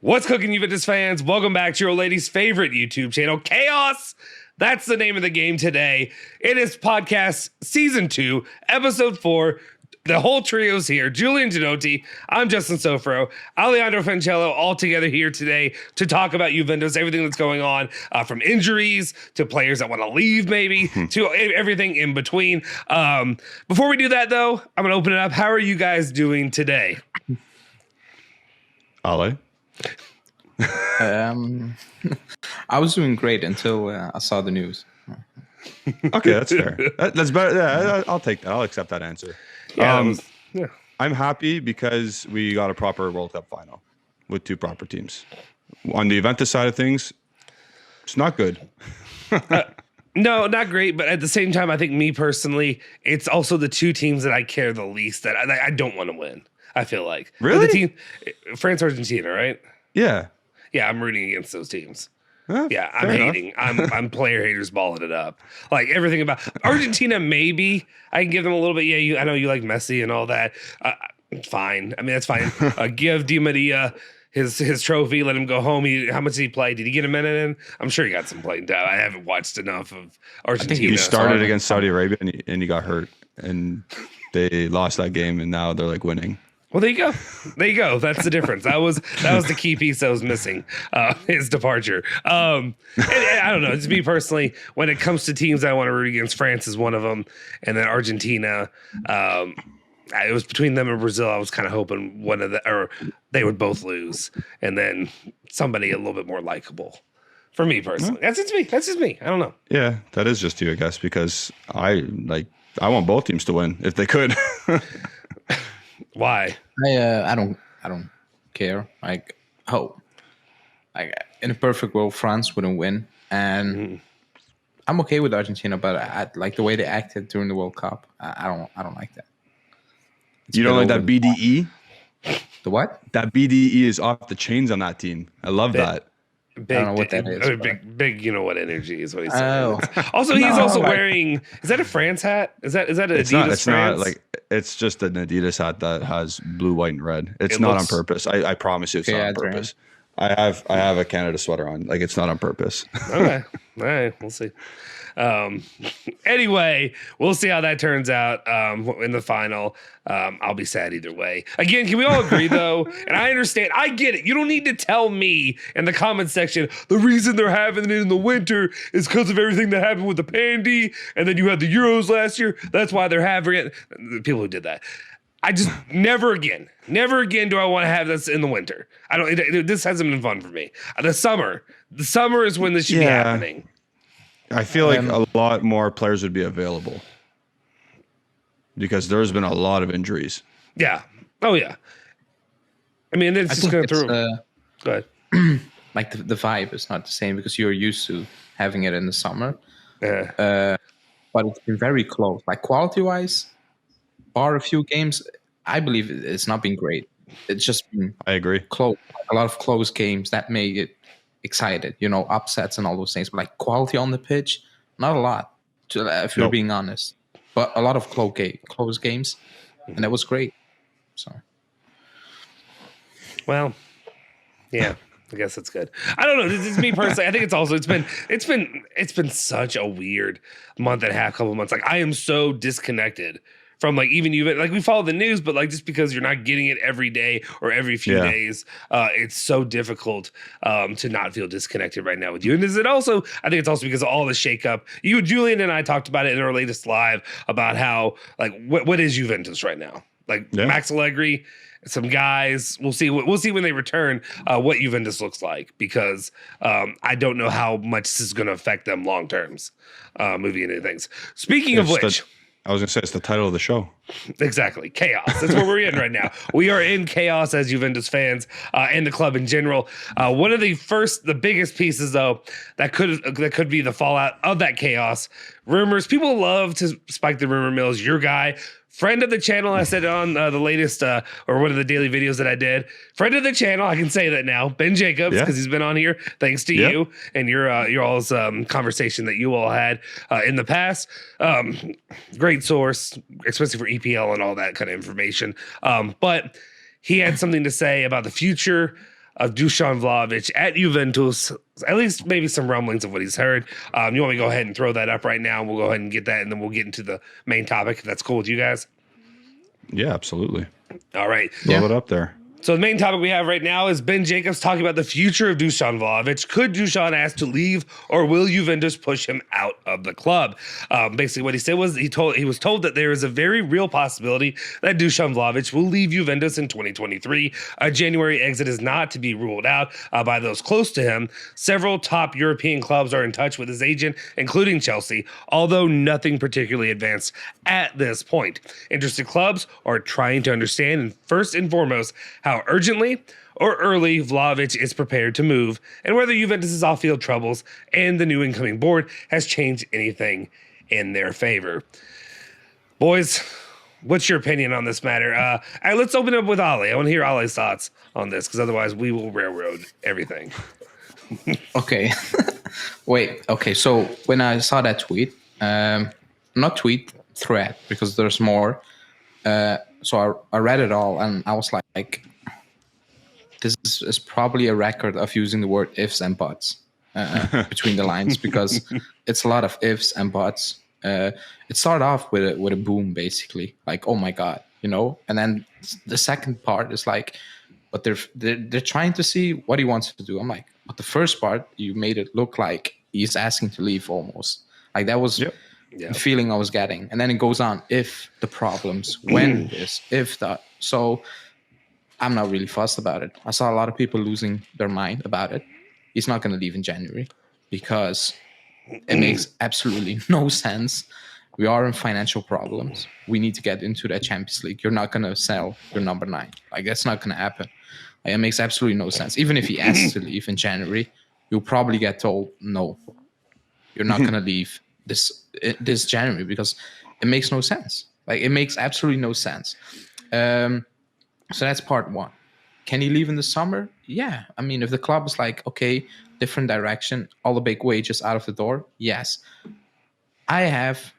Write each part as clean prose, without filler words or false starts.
What's cooking, Juventus fans? Welcome back to your lady's favorite YouTube channel, Chaos. That's the name of the game today. It is podcast season 2, episode 4. The whole trio's here. Julian Genotti, I'm Justin Sofro, Alejandro Fancello, all together here today to talk about Juventus, everything that's going on, from injuries to players that want to leave, maybe, to everything in between. Before we do that, though, I'm going to open it up. How are you guys doing today? Ale? I was doing great until I saw the news. Okay, that's fair. That's better. Yeah, I'll take that. I'll accept that answer. Yeah, I'm happy because we got a proper World Cup final with 2 proper teams. On the Juventus side of things, it's not good. No, not great, but at the same time, I think me personally, it's also the 2 teams that I care the least that I don't want to win. I feel like really the team, France, Argentina, right? Yeah, I'm rooting against those teams. Huh, yeah, I'm hating. I'm player haters balling it up. Like everything about Argentina, maybe I can give them a little bit. Yeah, I know you like Messi and all that. Fine. I mean, that's fine. Give Di Maria his trophy. Let him go home. How much did he play? Did he get a minute in? I'm sure he got some playing time. I haven't watched enough of Argentina. I think he started against Saudi Arabia and he got hurt, and they lost that game, and now they're like winning. Well, there you go. There you go. That's the difference. That was the key piece that was missing, his departure. And I don't know. Just me personally, when it comes to teams I want to root against, France is one of them, and then Argentina. It was between them and Brazil. I was kind of hoping they would both lose, and then somebody a little bit more likable. For me personally, that's just me. That's just me. I don't know. Yeah, that is just you, I guess, because I want both teams to win if they could. Why? I don't care. In a perfect world, France wouldn't win, and I'm okay with Argentina, but I like the way they acted during the World Cup. I don't like that. You don't like that BDE? The what? That BDE is off the chains on that team. I love that. Big, I don't know what that is. Big, you know what energy is what he's saying. Oh. Also, he's also wearing. Is that a France hat? Is that an Adidas? It's France? not like it's just an Adidas hat that has blue, white, and red. It not on purpose. I promise you, it's not on purpose. I have a Canada sweater on. Like, it's not on purpose. Okay, all right, we'll see. Anyway, we'll see how that turns out in the final. I'll be sad either way. Again, can we all agree though? And I understand, I get it. You don't need to tell me in the comment section the reason they're having it in the winter is because of everything that happened with the pandy, and then you had the Euros last year. That's why they're having it. The people who did that. I just never again do I want to have this in the winter. This hasn't been fun for me. The summer is when this should be happening. I feel like a lot more players would be available because there's been a lot of injuries. Yeah. Oh, yeah. I mean, it's just going through. Go ahead. Like the vibe is not the same because you're used to having it in the summer. Yeah. But it's been very close. Like quality-wise, bar a few games, I believe it's not been great. It's just been I agree. Close. A lot of close games that make it excited, upsets and all those things, but like quality on the pitch, not a lot, if you're being honest, but a lot of close games, and that was great. So, well, yeah, I guess that's good. I don't know. This is me personally. I think it's been such a weird month and a half, couple months. Like I am so disconnected from like even like we follow the news, but like just because you're not getting it every day or every few days, it's so difficult to not feel disconnected right now with you. And is it also? I think it's also because of all the shakeup. You, Julian, and I talked about it in our latest live about how like what is Juventus right now? Like Max Allegri, some guys. We'll see when they return what Juventus looks like because I don't know how much this is going to affect them long terms moving into things. Speaking of which. I was going to say, it's the title of the show. Exactly. Chaos. That's what we're in right now. We are in chaos as Juventus fans and the club in general. One of the biggest pieces, though, that could be the fallout of that chaos. Rumors. People love to spike the rumor mills. Your guy, friend of the channel, I said on the latest or one of the daily videos that I did. Friend of the channel, I can say that now. Ben Jacobs, because he's been on here thanks to you and your all's conversation that you all had in the past. Great source, especially for EPL and all that kind of information. But he had something to say about the future of Dusan Vlahovic at Juventus. At least maybe some rumblings of what he's heard. You want me to go ahead and throw that up right now? We'll go ahead and get that, and then we'll get into the main topic. If that's cool with you guys. Yeah, absolutely. All right. Throw it up there. So the main topic we have right now is Ben Jacobs talking about the future of Dusan Vlahovic. Could Dusan ask to leave, or will Juventus push him out of the club? Basically, what he said was he was told that there is a very real possibility that Dusan Vlahovic will leave Juventus in 2023. A January exit is not to be ruled out by those close to him. Several top European clubs are in touch with his agent, including Chelsea, although nothing particularly advanced at this point. Interested clubs are trying to understand, and first and foremost, how urgently or early Vlahovic is prepared to move, and whether Juventus' off-field troubles and the new incoming board has changed anything in their favor. Boys, what's your opinion on this matter? Let's open it up with Ali. I want to hear Ali's thoughts on this, because otherwise we will railroad everything. Okay. Wait. Okay. So when I saw that tweet, thread, because there's more. So I read it all, and I was like, this is probably a record of using the word ifs and buts between the lines, because it's a lot of ifs and buts. It started off with a boom, basically, like, oh my God, and then the second part is like, but they're trying to see what he wants to do. I'm like, but the first part, you made it look like he's asking to leave almost. Like that was the feeling I was getting. And then it goes on, if the problems, when this, if that. So I'm not really fussed about it. I saw a lot of people losing their mind about it. He's not going to leave in January because it makes absolutely no sense. We are in financial problems. We need to get into that Champions League. You're not going to sell your number 9. Like, that's not going to happen. Like, it makes absolutely no sense. Even if he asks to leave in January, you'll probably get told, no, you're not going to leave this January, because it makes no sense. Like, it makes absolutely no sense. So that's part one. Can he leave in the summer? Yeah. I mean, if the club is like, okay, different direction, all the big wages out of the door, yes. I have,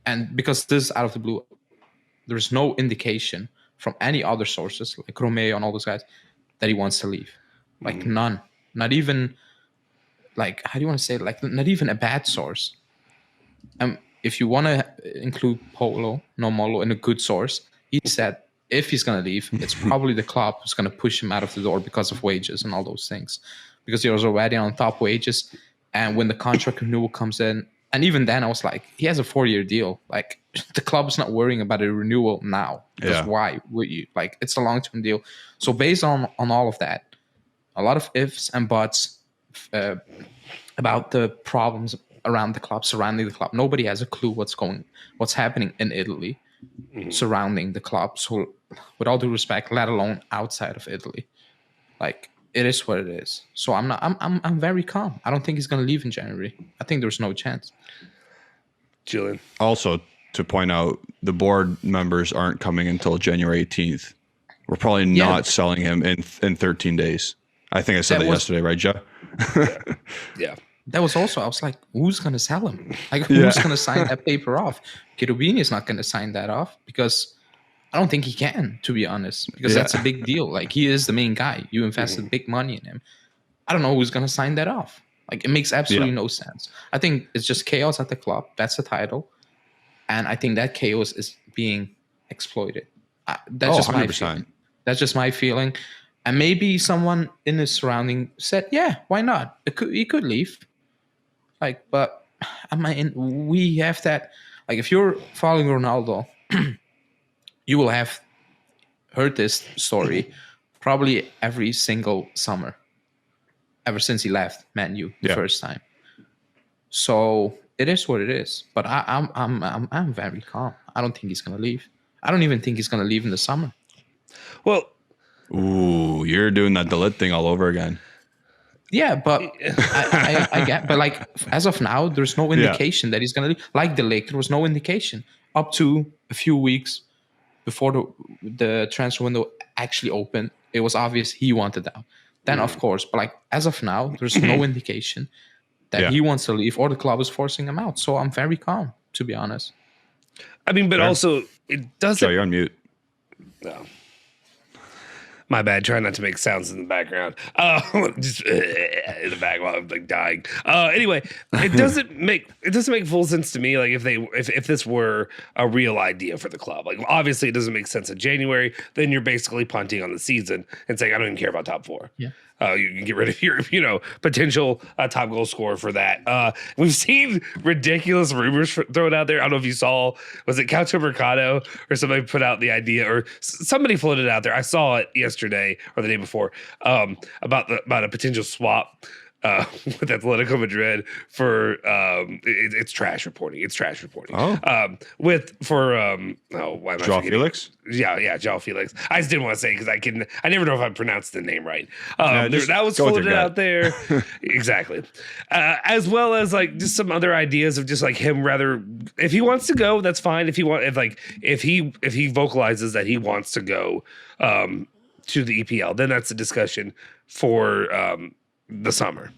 and because this is out of the blue, there's no indication from any other sources, like Romeo and all those guys, that he wants to leave. Like none. Not even, like, how do you want to say it? Like, not even a bad source. If you want to include Molo in a good source, he said, if he's going to leave, it's probably the club who's going to push him out of the door because of wages and all those things. Because he was already on top wages. And when the contract renewal comes in, and even then I was like, he has a 4-year deal. Like, the club's not worrying about a renewal now. Because why would you? Like, it's a long-term deal. So based on all of that, a lot of ifs and buts about the problems around the club, surrounding the club. Nobody has a clue what's happening in Italy surrounding the club. So with all due respect, let alone outside of Italy, like, it is what it is. So I'm very calm. I don't think he's going to leave in January. I think there's no chance. Julian. Also, to point out, the board members aren't coming until January 18th. We're probably not selling him in 13 days. I think I said that yesterday, right, Joe? Yeah. That was also, I was like, who's going to sell him? Like, who's going to sign that paper off? Cherubini is not going to sign that off, because I don't think he can, to be honest, because that's a big deal. Like, he is the main guy. You invested big money in him. I don't know who's going to sign that off. Like, it makes absolutely no sense. I think it's just chaos at the club. That's the title. And I think that chaos is being exploited. That's just 100%. My feeling. That's just my feeling. And maybe someone in his surrounding said, yeah, why not? He could leave. Like, but I mean, we have that. Like, if you're following Ronaldo, you will have heard this story probably every single summer, ever since he left Man U the first time. So it is what it is. But I'm very calm. I don't think he's gonna leave. I don't even think he's gonna leave in the summer. Well, ooh, you're doing that Delit thing all over again. Yeah, but I get. But like, as of now, there's no indication that he's gonna leave. Like the Lake, there was no indication up to a few weeks before the transfer window actually opened. It was obvious he wanted out. Then, of course, but like, as of now, there's no indication that he wants to leave or the club is forcing him out. So I'm very calm, to be honest. I mean, but also it doesn't. Joe, you're on mute. No. My bad. Trying not to make sounds in the background. Just in the back while I'm like dying. Anyway, it doesn't make full sense to me. Like if this were a real idea for the club, like obviously it doesn't make sense in January. Then you're basically punting on the season and saying I don't even care about top 4. Yeah. You can get rid of your, potential top goal scorer for that. We've seen ridiculous rumors thrown out there. I don't know if you saw, was it Calcio Mercado or somebody put out the idea, or somebody floated out there. I saw it yesterday or the day before about a potential swap with Atletico Madrid for it's trash reporting. It's trash reporting. Oh, why am I Joao forgetting? Felix. Yeah, Joao Felix. I just didn't want to say because I never know if I pronounced the name right. That was floated out there. Exactly. As well as like just some other ideas of just like him rather, if he wants to go, that's fine. If he vocalizes that he wants to go to the EPL, then that's a discussion for the summer.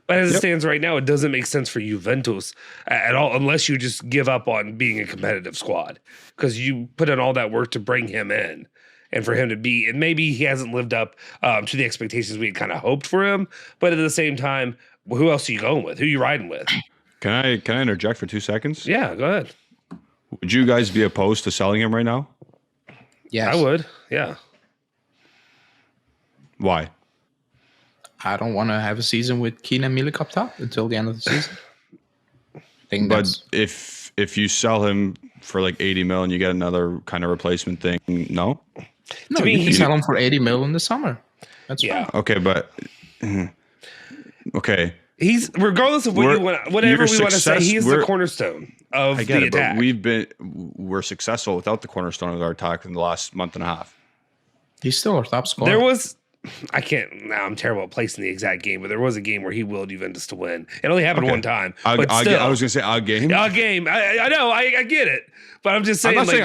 But as it stands right now, it doesn't make sense for Juventus at all unless you just give up on being a competitive squad, because you put in all that work to bring him in and for him to be, and maybe he hasn't lived up to the expectations we had kind of hoped for him. But at the same time, who else are you going with? Who are you riding with? Can I interject for 2 seconds? Yeah, go ahead. Would you guys be opposed to selling him right now? Yes. I would. Yeah. Why? I don't want to have a season with Keane and Milik up top until the end of the season. But if you sell him for like 80 mil and you get another kind of replacement thing, no? No, you can sell him for 80 mil in the summer. That's fine. Okay, but okay. He's, regardless of whatever we want to say, he's the cornerstone of the attack. But we're successful without the cornerstone of our attack in the last month and a half. He's still our top scorer. I'm terrible at placing the exact game, but there was a game where he willed Juventus to win. It only happened one time. I was going to say a game. A game. I know. I get it. But I'm just saying. By the way,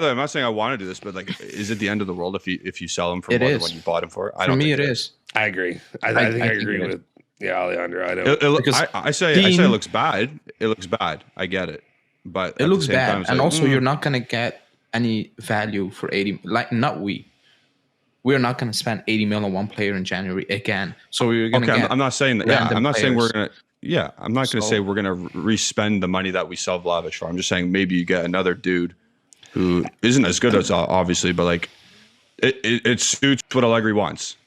I'm not saying I want to do this, but like, is it the end of the world if you sell him for more than what you bought him for? For me, it is. I agree. I think I agree with Alejandro. I know. I say it looks bad. It looks bad. I get it, but it looks bad. And also, you're not going to get any value for 80. Like, not we. We're not going to spend 80 million on one player in January again. So we're going to get. I'm not saying that. Yeah, I'm not saying we're going to. Yeah, I'm not going to say we're going to re-spend the money that we sell Vlahovic for. I'm just saying maybe you get another dude who isn't as good as obviously, but like it suits what Allegri wants.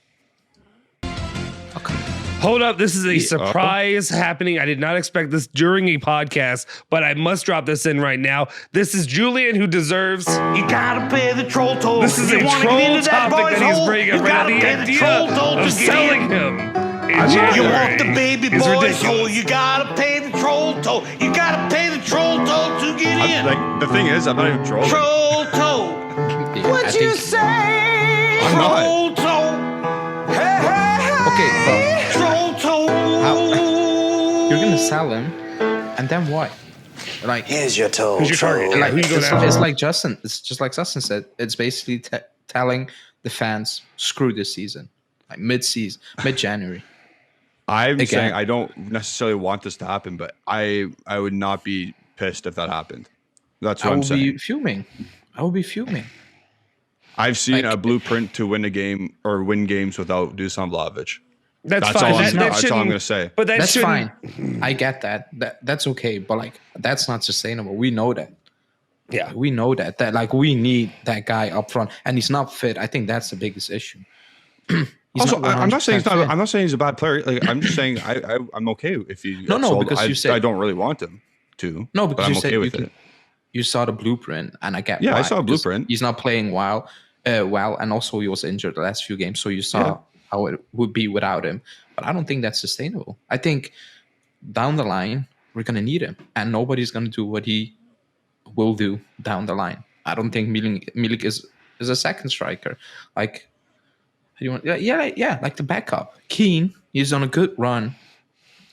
Okay. Hold up, this is a surprise happening. I did not expect this during a podcast, but I must drop this in right now. This is Julian, who deserves. You gotta pay the troll toll. This is a troll topic that he's bringing up. The idea of selling him in January. You want the baby boy's hole. You gotta pay the troll toll. You gotta pay the troll toll to get in. Like, the thing is, I'm not even trolling. Troll toll. What you say? I'm not. Troll toll. Hey, hey, hey. Okay, but you're gonna sell him, and then what? Like, here's your toll. Who's your target? Like, it's like Justin. It's just like Justin said. It's basically telling the fans, "Screw this season." Like mid-season, mid-January. I'm saying I don't necessarily want this to happen, but I would not be pissed if that happened. That's what I'm saying. I would be fuming. I've seen a blueprint to win a game or win games without Dusan Vlahovic. That's fine. That's all I'm going to say. But that's fine. I get that. That's okay. But like, that's not sustainable. We know that. Yeah, we know that. That like, we need that guy up front, and he's not fit. I think that's the biggest issue. Also, I'm not saying I'm not saying he's a bad player. Like, I'm just saying I'm okay if he. Because you said I don't really want him to. No, because I'm you okay said with it. You saw the blueprint, and I get. Yeah, why, I saw a blueprint. He's not playing well, and also he was injured the last few games, so you saw how it would be without him. But I don't think that's sustainable. I think down the line we're gonna need him, and nobody's gonna do what he will do down the line. I don't think Milik is a second striker. Like, you want, like the backup. Keane, he's on a good run.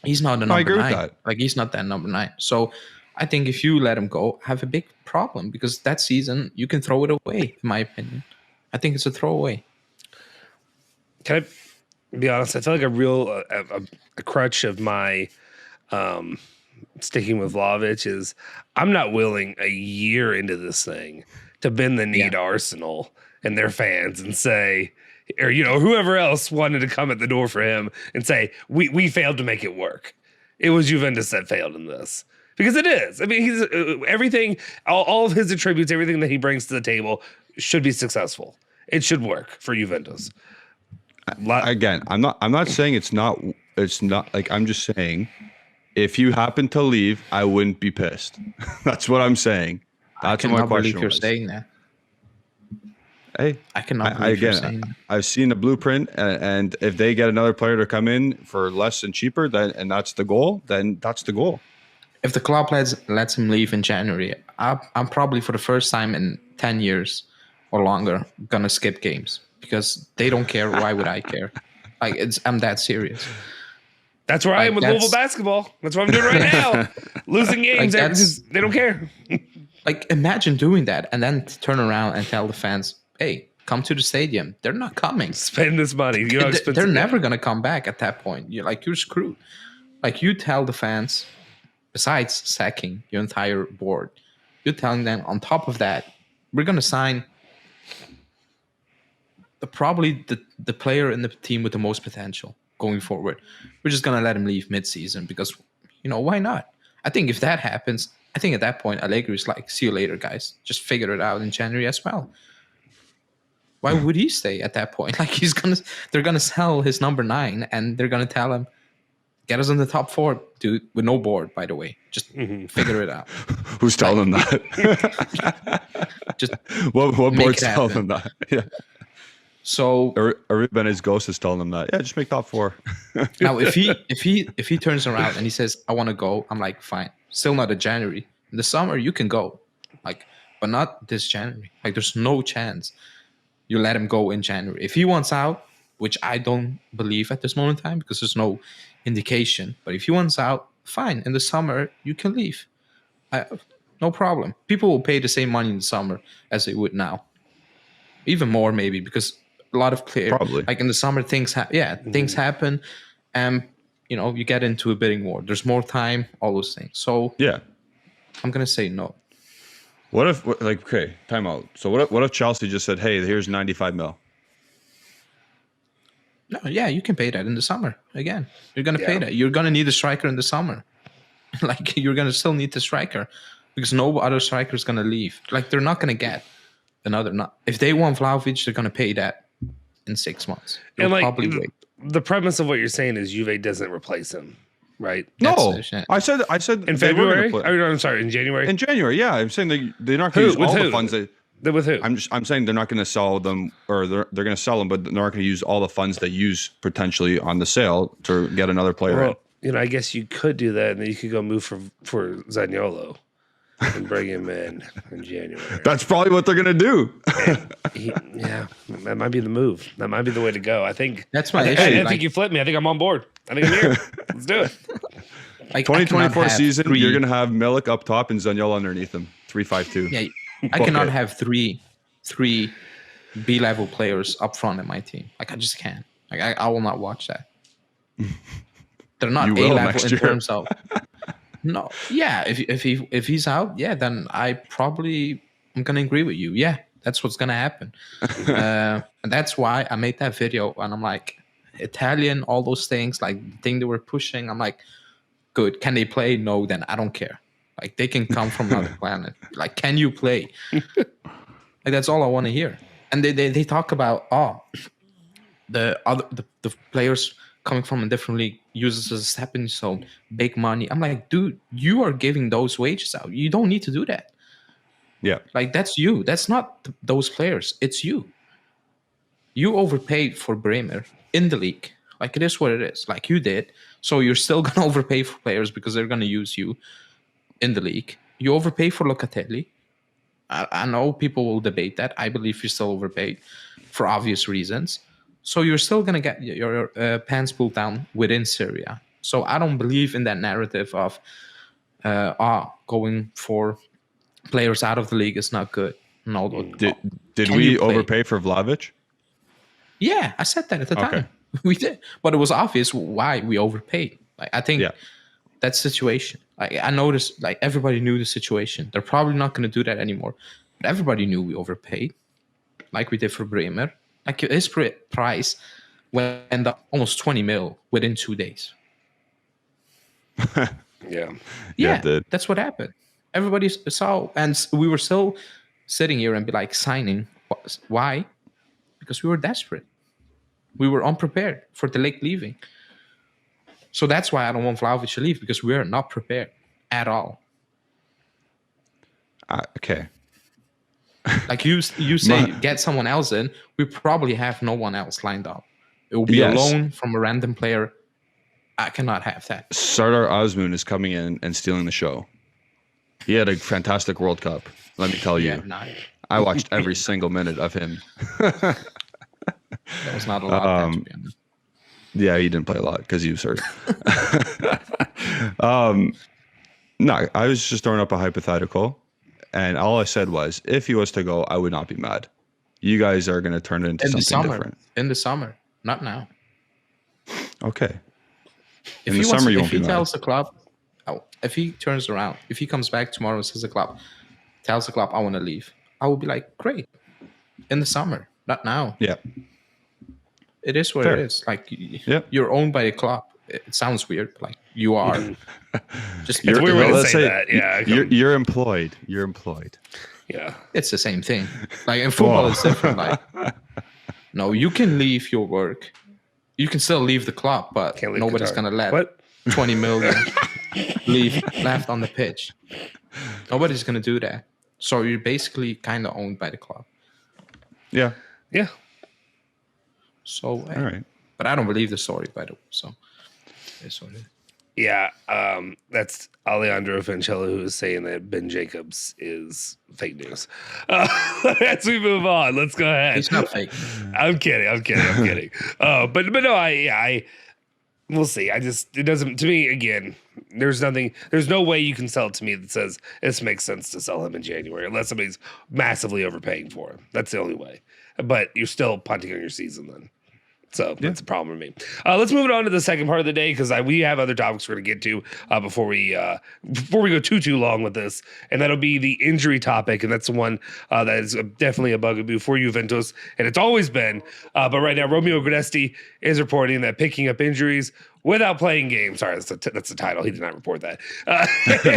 He's not a number 9. I agree with that. Like, he's not that number 9. So I think if you let him go, have a big problem, because that season you can throw it away. In my opinion, I think it's a throwaway. Can I be honest? I feel like a real a crutch of my sticking with Vlahovic is I'm not willing a year into this thing to bend the knee to Arsenal and their fans and say, or whoever else wanted to come at the door for him and say we failed to make it work. It was Juventus that failed in this, because it is. I mean, he's everything, all of his attributes, everything that he brings to the table should be successful. It should work for Juventus. Again, I'm not saying it's not like, I'm just saying if you happen to leave, I wouldn't be pissed. That's what I'm saying. That's what my question was. You're saying that. Hey, I cannot believe you're saying that. I've seen the blueprint, and if they get another player to come in for less and cheaper, and that's the goal, then that's the goal. If the club lets him leave in January, I'm probably for the first time in 10 years or longer gonna skip games, because they don't care. Why would I care? Like, I'm that serious. That's where I am with Louisville basketball. That's what I'm doing right now. Losing games because they don't care. Like, imagine doing that and then turn around and tell the fans, hey, come to the stadium. They're not coming. Spend this money. They're never going to come back at that point. You're screwed. Like, you tell the fans, besides sacking your entire board, you're telling them on top of that, we're going to sign probably the player in the team with the most potential going forward. We're just going to let him leave mid-season because, why not? I think if that happens, I think at that point, Allegri's like, see you later, guys. Just figure it out in January as well. Why would he stay at that point? Like, they're going to sell his number 9 and they're going to tell him, get us in the top 4, dude, with no board, by the way. Just figure it out. Who's telling them that? Just what board's telling them that? Yeah. So Aribane's ghost is telling them that. Yeah, just make top 4. Now, if he turns around and he says, I want to go, I'm like, fine. Still not in January. In the summer, you can go. Like, but not this January. Like, there's no chance you let him go in January. If he wants out, which I don't believe at this moment in time because there's no indication. But if he wants out, fine. In the summer, you can leave. No problem. People will pay the same money in the summer as they would now. Even more, maybe, because a lot of players, like in the summer, things happen, and you get into a bidding war. There's more time, all those things. So yeah, I'm gonna say no. What if, okay, time out. So what if Chelsea just said, hey, here's 95 mil? No, yeah, you can pay that in the summer. Again, you're gonna pay that. You're gonna need a striker in the summer. Like, you're gonna still need the striker because no other striker is gonna leave. Like, they're not gonna get another. If they want Vlahovic, they're gonna pay that in 6 months. They'll probably wait. The premise of what you're saying is Juve doesn't replace him, right? No, I said in February. I'm sorry, in January. In January, yeah. I'm saying they're not going to use all the funds. With who? I'm saying they're not going to sell them, or they're going to sell them, but they're not going to use all the funds they use potentially on the sale to get another player in. I guess you could do that, and then you could go move for Zaniolo and bring him in January. That's probably what they're going to do. That might be the move. That might be the way to go. I think that's my issue. I think you flipped me. I think I'm on board. I think I'm here. Let's do it. 2024 season, you're going to have Milik up top and Zaniolo underneath him. 3-5-2. Yeah, I cannot have three B-level players up front in my team. Like, I just can't. Like, I will not watch that. They're not A-level in terms of. No, yeah. If he's out, yeah, then I'm gonna agree with you. Yeah, that's what's gonna happen, and that's why I made that video. And I'm like, Italian, all those things, like the thing they were pushing. I'm like, good. Can they play? No, then I don't care. Like, they can come from another planet. Like, can you play? Like, that's all I want to hear. And they talk about the players coming from a different league uses as a stepping stone, big money. I'm like, dude, you are giving those wages out. You don't need to do that. Yeah. Like, that's you. That's not those players. It's you. You overpaid for Bremer in the league. Like, it is what it is. Like, you did. So you're still going to overpay for players because they're going to use you in the league. You overpay for Locatelli. I know people will debate that. I believe you still overpaid for obvious reasons. So you're still going to get your pants pulled down within Syria. So I don't believe in that narrative of going for players out of the league is not good. No, did we overpay for Vlahovic? Yeah, I said that at the time. We did. But it was obvious why we overpaid. Like, I think that situation. I noticed, like, everybody knew the situation. They're probably not going to do that anymore. But everybody knew we overpaid, like we did for Bremer. Like his price went up almost 20 mil within 2 days. Yeah, that's what happened. Everybody saw, and we were still sitting here and be like signing. Why? Because we were desperate. We were unprepared for the league leaving. So that's why I don't want Vlahovic to leave, because we are not prepared at all. Okay. Like you say, get someone else in. We probably have no one else lined up. It will be a loan from a random player. I cannot have that. Sardar Azmoun is coming in and stealing the show. He had a fantastic World Cup. Let me tell you. I watched every single minute of him. That was not a lot. To be honest. Yeah, he didn't play a lot because he was hurt. No, I was just throwing up a hypothetical, and all I said was, if he was to go, I would not be mad. You guys are going to turn it into something different. In the summer, not now. Okay. In the summer, you won't be mad. If he tells the club, if he turns around, if he comes back tomorrow and says the club, tells the club, I want to leave, I will be like, great. In the summer, not now. Yeah. It is what it is. Like, you're owned by a club. It sounds weird, but like you are. Just it's weird to say that. Yeah, you're employed. You're employed. Yeah, it's the same thing. Like in football, it's different. Like, no, you can leave your work. You can still leave the club, but nobody's gonna let 20 million left on the pitch. Nobody's gonna do that. So you're basically kind of owned by the club. Yeah. Yeah. So, all right. But I don't believe the story, by the way. So, it's what it is. Yeah, that's Alejandro Fancello who is saying that Ben Jacobs is fake news. As we move on, let's go ahead. He's not fake. I'm kidding. But no, I we'll see. It doesn't, to me, again, there's no way you can sell it to me that says this makes sense to sell him in January unless somebody's massively overpaying for him. That's the only way. But you're still punting on your season then. So that's a problem with me. Let's move it on to the second part of the day, because we have other topics we're going to get to before we go too long with this, and that'll be the injury topic, and that's the one that is definitely a bugaboo for Juventus, and it's always been. But right now, Romeo Granesti is reporting that picking up injuries without playing games. Sorry, that's the title. He did not report that.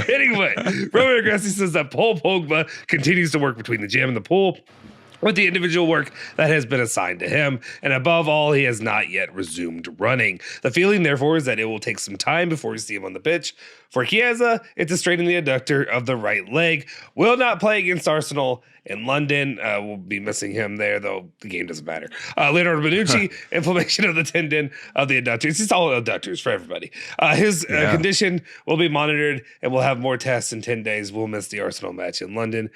Anyway, Romeo Granesti says that Paul Pogba continues to work between the gym and the pool with the individual work that has been assigned to him. And above all, he has not yet resumed running. The feeling, therefore, is that it will take some time before we see him on the pitch. For Chiesa, it's a strain in the adductor of the right leg. Will not play against Arsenal in London. We'll be missing him there, though the game doesn't matter. Leonardo Bonucci, inflammation of the tendon of the adductor. It's just all adductors for everybody. His condition will be monitored, and we'll have more tests in 10 days. We'll miss the Arsenal match in London.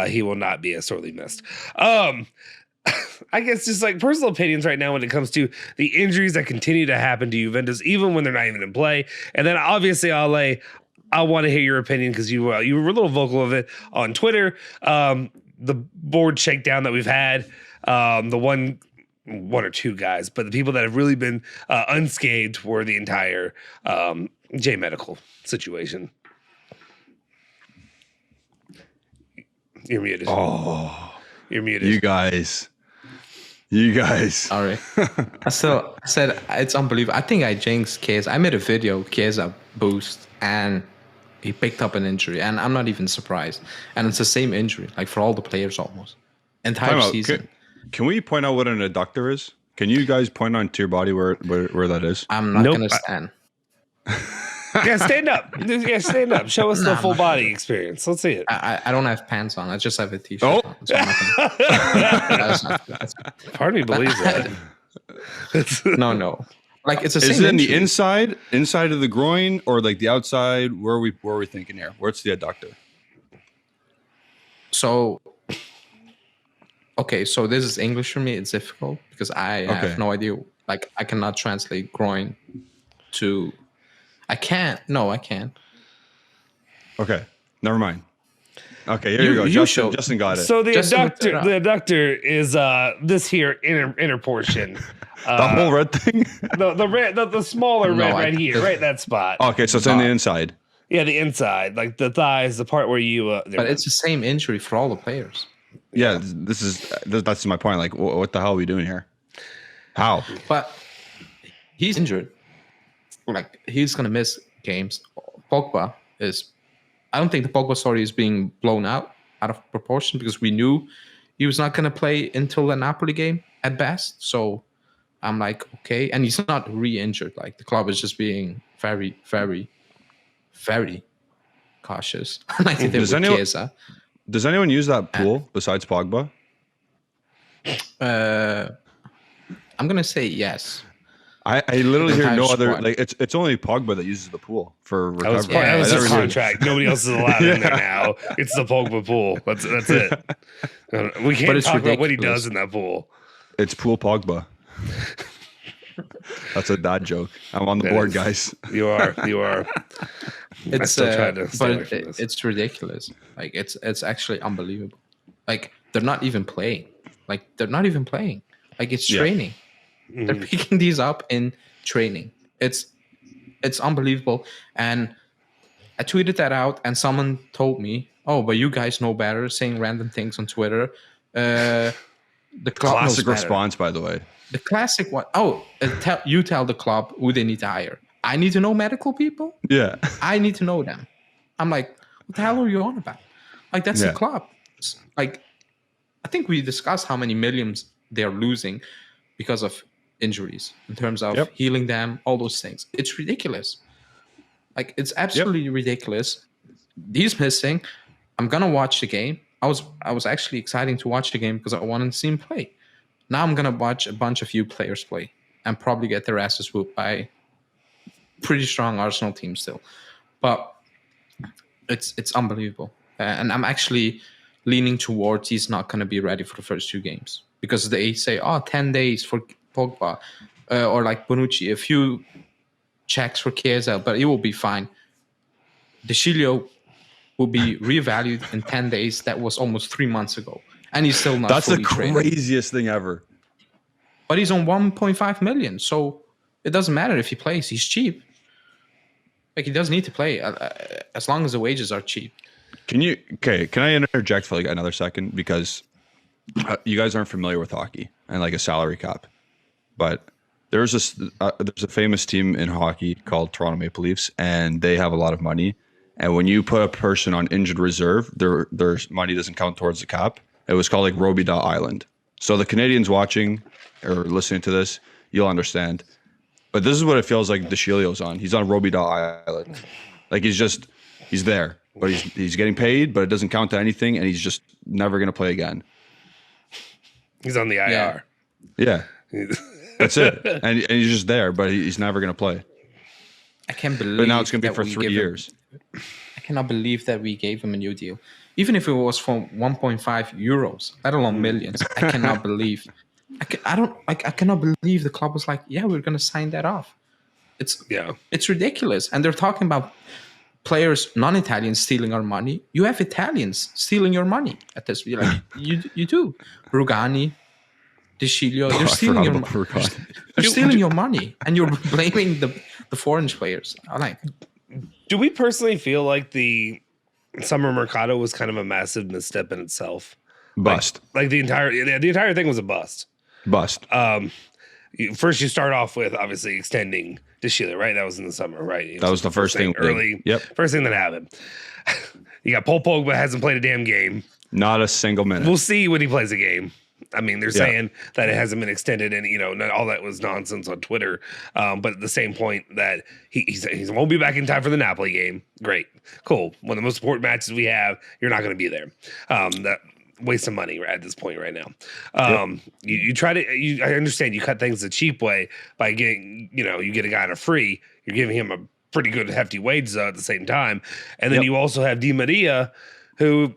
He will not be as sorely missed. I guess just like personal opinions right now when it comes to the injuries that continue to happen to Juventus, even when they're not even in play. And then obviously, Ale, I want to hear your opinion because you were a little vocal of it on Twitter. The board shakedown that we've had, the one or two guys, but the people that have really been unscathed were the entire J Medical situation. You're muted. Oh, you're muted. You guys. Sorry. I said it's unbelievable. I think I jinxed Chiesa. I made a video, Chiesa boost, and he picked up an injury, and I'm not even surprised. And it's the same injury, like for all the players almost. Entire season. Can we point out what an adductor is? Can you guys point on to your body where that is? I'm not going to stand. Yeah, stand up. Yeah, stand up. Show us the full body experience. Let's see it. I don't have pants on. I just have a t-shirt on. So part of me believes that. No. Like it's the same. Is it in injury. the inside of the groin, or like the outside? Where are we thinking here? Where's the adductor? So, okay, so this is English for me. It's difficult because I have no idea. Like I cannot translate groin to. I can't. No, I can't. Okay, never mind. Okay, here you go. Justin got it. So the adductor is this here inner portion. The whole red thing? the smaller red right here, right that spot. Okay, so it's on the inside. Yeah, the inside, like the thighs, the part where you. But it's the same injury for all the players. Yeah, that's my point. Like, what the hell are we doing here? How? But he's injured. Like, he's gonna miss games. Pogba is. I don't think the Pogba story is being blown out of proportion, because we knew he was not gonna play until the Napoli game at best. So I'm like, okay, and he's not re-injured. Like, the club is just being very, very, very cautious. Like they did with Chiesa. Does anyone use that pool besides Pogba? I'm gonna say yes. I literally hear no other. Like, it's only Pogba that uses the pool for recovery. That was his contract. Nobody else is allowed in there now. It's the Pogba pool. That's it. We can't talk about what he does in that pool. It's pool Pogba. That's a dad joke. I'm on the board, guys. You are. It's it's ridiculous. Like, it's actually unbelievable. Like, they're not even playing. Like, it's training. Mm-hmm. They're picking these up in training. It's unbelievable. And I tweeted that out, and someone told me, "Oh, but you guys know better," saying random things on Twitter. The club classic response, by the way. The classic one. Oh, you tell the club who they need to hire. I need to know medical people. Yeah, I need to know them. I'm like, what the hell are you on about? Like, that's the club. Like, I think we discussed how many millions they're losing because of injuries in terms of healing them, all those things. It's ridiculous. Like, it's absolutely ridiculous. He's missing. I'm gonna watch the game. I was actually excited to watch the game because I wanted to see him play. Now I'm gonna watch a bunch of you players play and probably get their asses whooped by pretty strong Arsenal team still. But it's unbelievable. And I'm actually leaning towards he's not gonna be ready for the first 2 games, because they say, 10 days for Pogba, or like Bonucci, a few checks for Chiesa, but it will be fine. De Chilio will be reevaluated in 10 days. That was almost 3 months ago. And he's still not fully trained. That's the craziest thing ever. But he's on 1.5 million, so it doesn't matter if he plays. He's cheap. Like, he doesn't need to play as long as the wages are cheap. Can I interject for like another second? Because you guys aren't familiar with hockey and like a salary cap. But there's a famous team in hockey called Toronto Maple Leafs, and they have a lot of money. And when you put a person on injured reserve, their money doesn't count towards the cap. It was called like Robida Island. So the Canadians watching or listening to this, you'll understand. But this is what it feels like De Chilio's on. He's on Robida Island. Like, he's there, but he's getting paid, but it doesn't count to anything, and he's just never going to play again. He's on the IR. Yeah. That's it. And he's just there, but he's never going to play. I can't believe. But now it's going to be for 3 years. I cannot believe that we gave him a new deal. Even if it was for 1.5 euros, let alone millions, I cannot believe. I cannot believe the club was like, yeah, we're going to sign that off. It's ridiculous. And they're talking about players, non-Italians, stealing our money. You have Italians stealing your money at this. Like, you do. Rugani, De Chilio, they're stealing your money. They're stealing your money, and you're blaming the foreign players. I'm like, do we personally feel like the summer mercado was kind of a massive misstep in itself? Bust. Like the entire thing was a bust. First, you start off with obviously extending De Chilio, right? That was in the summer, right? That was the first thing early. Yep. First thing that happened. You got Paul Pogba hasn't played a damn game. Not a single minute. We'll see when he plays a game. I mean, they're saying that it hasn't been extended, and not all that was nonsense on Twitter. But at the same point, that he won't be back in time for the Napoli game. Great, cool. One of the most important matches we have, you're not going to be there. That waste of money at this point right now. You try to. I understand you cut things the cheap way by getting. You get a guy on a free. You're giving him a pretty good hefty wage though at the same time, and then you also have Di Maria, who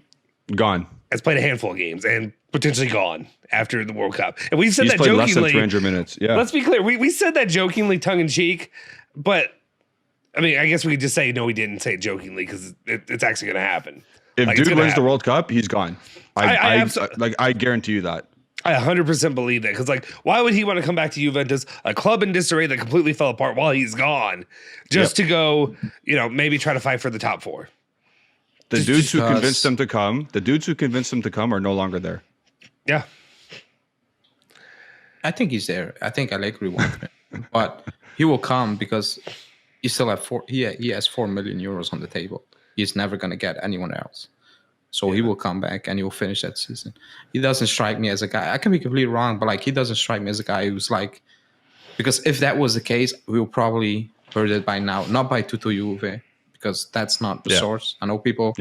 gone has played a handful of games and potentially gone after the World Cup. And we said that jokingly. Less than 300 minutes. Yeah. Let's be clear. We said that jokingly, tongue in cheek, but I mean, I guess we could just say no. We didn't say it jokingly because it's actually going to happen. If dude wins the World Cup, he's gone. I guarantee you that. I 100% believe that, because why would he want to come back to Juventus, a club in disarray that completely fell apart while he's gone, just to go, maybe try to fight for the top 4? The dudes who convinced them to come are no longer there. Yeah. I think he's there. I think Allegri wants him. But he will come because he still have he has 4 million euros on the table. He's never going to get anyone else. So he will come back and he will finish that season. He doesn't strike me as a guy. I can be completely wrong, but like he doesn't strike me as a guy who's like, because if that was the case, we'll probably heard it by now. Not by Tutto Juve, because that's not the source. I know people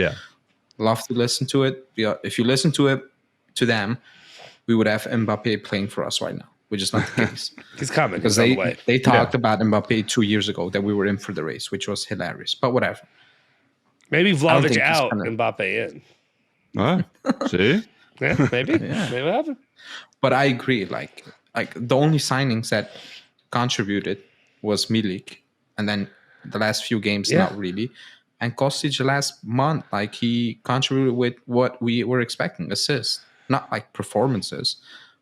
love to listen to it. If you listen to it to them, we would have Mbappe playing for us right now, which is not the case. He's coming. Because they talked about Mbappe 2 years ago that we were in for the race, which was hilarious. But whatever. Maybe Vlahovic out, Mbappe in. See? Yeah, maybe. Maybe what happened. But I agree. Like the only signings that contributed was Milik, and then the last few games, not really. And Kostic last month, like he contributed with what we were expecting, assists, not like performances.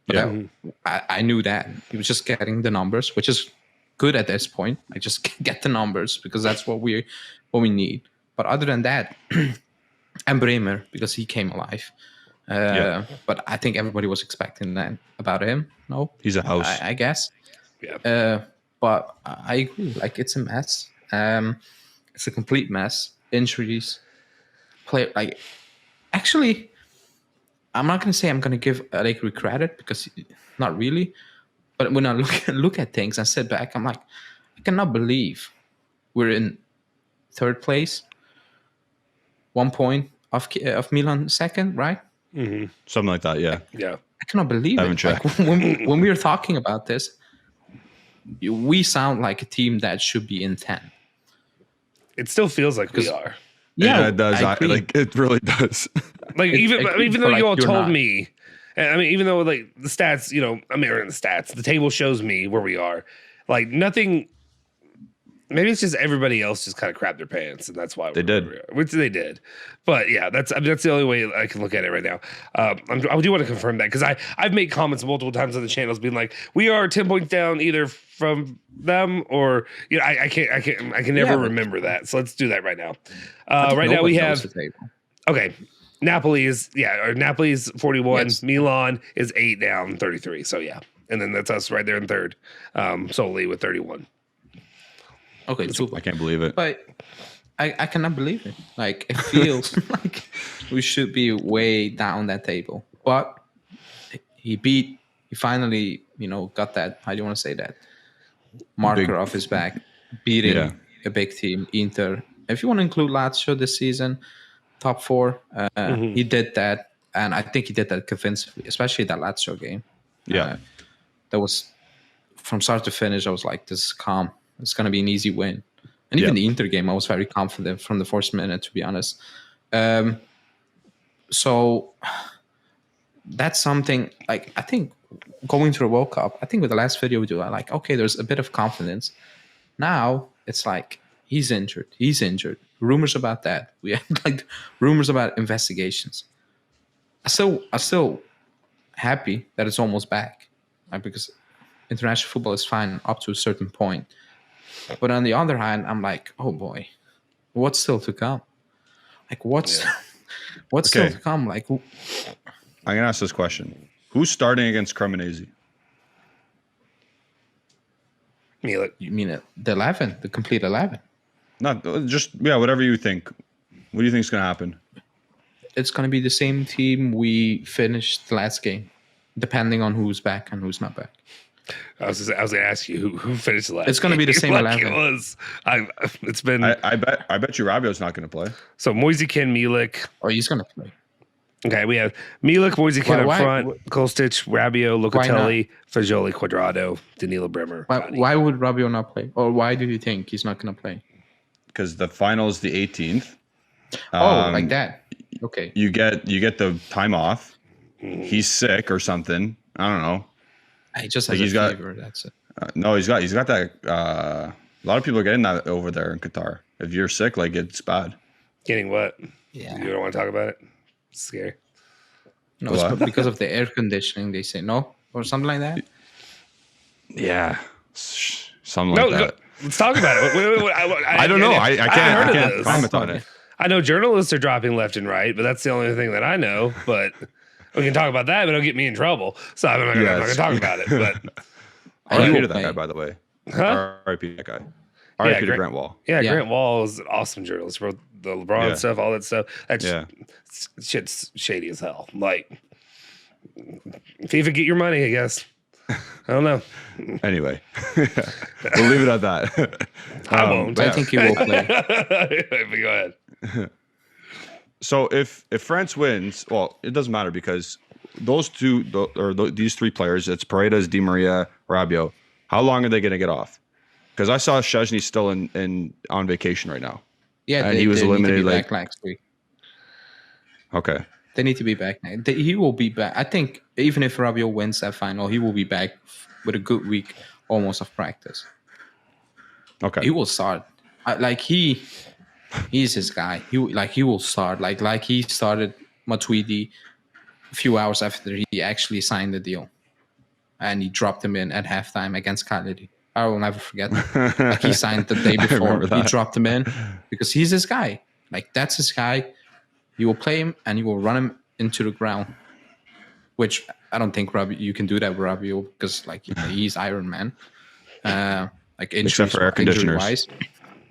But I knew that he was just getting the numbers, which is good at this point. I just get the numbers because that's what we need. But other than that, and Bremer, because he came alive. But I think everybody was expecting that about him. No, he's a house, I guess. Yeah. But I agree. Like it's a mess. It's a complete mess. Injuries. Actually, I'm not going to say I'm going to give Allegri credit because not really. But when I look at things and sit back, I'm like, I cannot believe we're in third place. 1 point of Milan second, right? Mm-hmm. Something like that, yeah. Yeah. I cannot believe it. Like, when we were talking about this, we sound like a team that should be in 10. It still feels like we are. Yeah, it does. It really does. Like even though you all told me, I mean, even though like the stats, the table shows me where we are. Like nothing. Maybe it's just everybody else just kind of crapped their pants, and that's why they did. Which they did. But yeah, that's the only way I can look at it right now. I do want to confirm that because I've made comments multiple times on the channels being like, we are 10 points down either from them or I can never remember that. So let's do that right now. Right now we have Napoli's 41. Yes. Milan is 8 down, 33. So yeah, and then that's us right there in third, solely with 31. Okay, I can't believe it. But I cannot believe it. Like it feels like we should be way down that table. But he finally, got that. How do you want to say that? Marker off his back, beating a big team, Inter. If you want to include Lazio this season, top 4, he did that, and I think he did that convincingly, especially that Lazio game. Yeah, that was from start to finish. I was like, this is calm. It's going to be an easy win. And even the Inter game, I was very confident from the first minute, to be honest. So that's something, like, I think going to the World Cup, I think with the last video we do, I like, okay, there's a bit of confidence. Now it's like, he's injured. Rumors about that. We have like rumors about investigations. I'm still happy that it's almost back, right? Because international football is fine up to a certain point. But on the other hand, I'm like, oh boy, what's still to come? Like, what's still to come? Like, I'm gonna ask this question: who's starting against Cremonese? You mean the 11, the complete 11? Not just whatever you think. What do you think is gonna happen? It's gonna be the same team we finished the last game, depending on who's back and who's not back. I was going to ask you who finished the last. It's going to be the same 11. It was. It's been. I bet you Rabiot's not going to play. So Moise Kean, Milik. Oh, he's going to play. Okay, we have Milik, Moise Kean up front, Kostic, Rabiot, Locatelli, Fagioli, Quadrado, Danilo Bremer. Why would Rabiot not play? Or why do you think he's not going to play? Because the final is the 18th. Like that. Okay. You get the time off. He's sick or something. I don't know. He just has a fever. That's it. No, he's got that. A lot of people are getting that over there in Qatar. If you're sick, like it's bad. Getting what? Yeah. You don't want to talk about it? It's scary. No, it's because of the air conditioning. They say no or something like that. Yeah, something like that. Let's talk about it. Wait, I don't know. I can't comment on it. I know journalists are dropping left and right, but that's the only thing that I know. But We can talk about that, but it'll get me in trouble. So I'm not going to talk about it. But R.I.P. to that guy, by the way. R.I.P. to that guy. R.I.P. to Grant Wall. Yeah, Grant Wall is an awesome journalist. Wrote the LeBron stuff, all that stuff. That's shit's shady as hell. Like, FIFA, get your money, I guess. I don't know. Anyway, we'll leave it at that. I won't. I think he will play. But go ahead. So if France wins, well, it doesn't matter because those two these three players, it's Paredes, Di Maria, Rabiot. How long are they going to get off? Because I saw Szczesny still on vacation right now. Yeah, and he was eliminated back next week. Okay. They need to be back. He will be back. I think even if Rabiot wins that final, he will be back with a good week almost of practice. Okay. He will start. He's his guy. He will start. Like he started Matuidi a few hours after he actually signed the deal. And he dropped him in at halftime against Cagliari. I will never forget. Like he signed the day before. He dropped him in because he's his guy. Like that's his guy. You will play him and you will run him into the ground, which I don't think you can do that with Rabiot because he's Iron Man. Like except for air conditioners. Wise.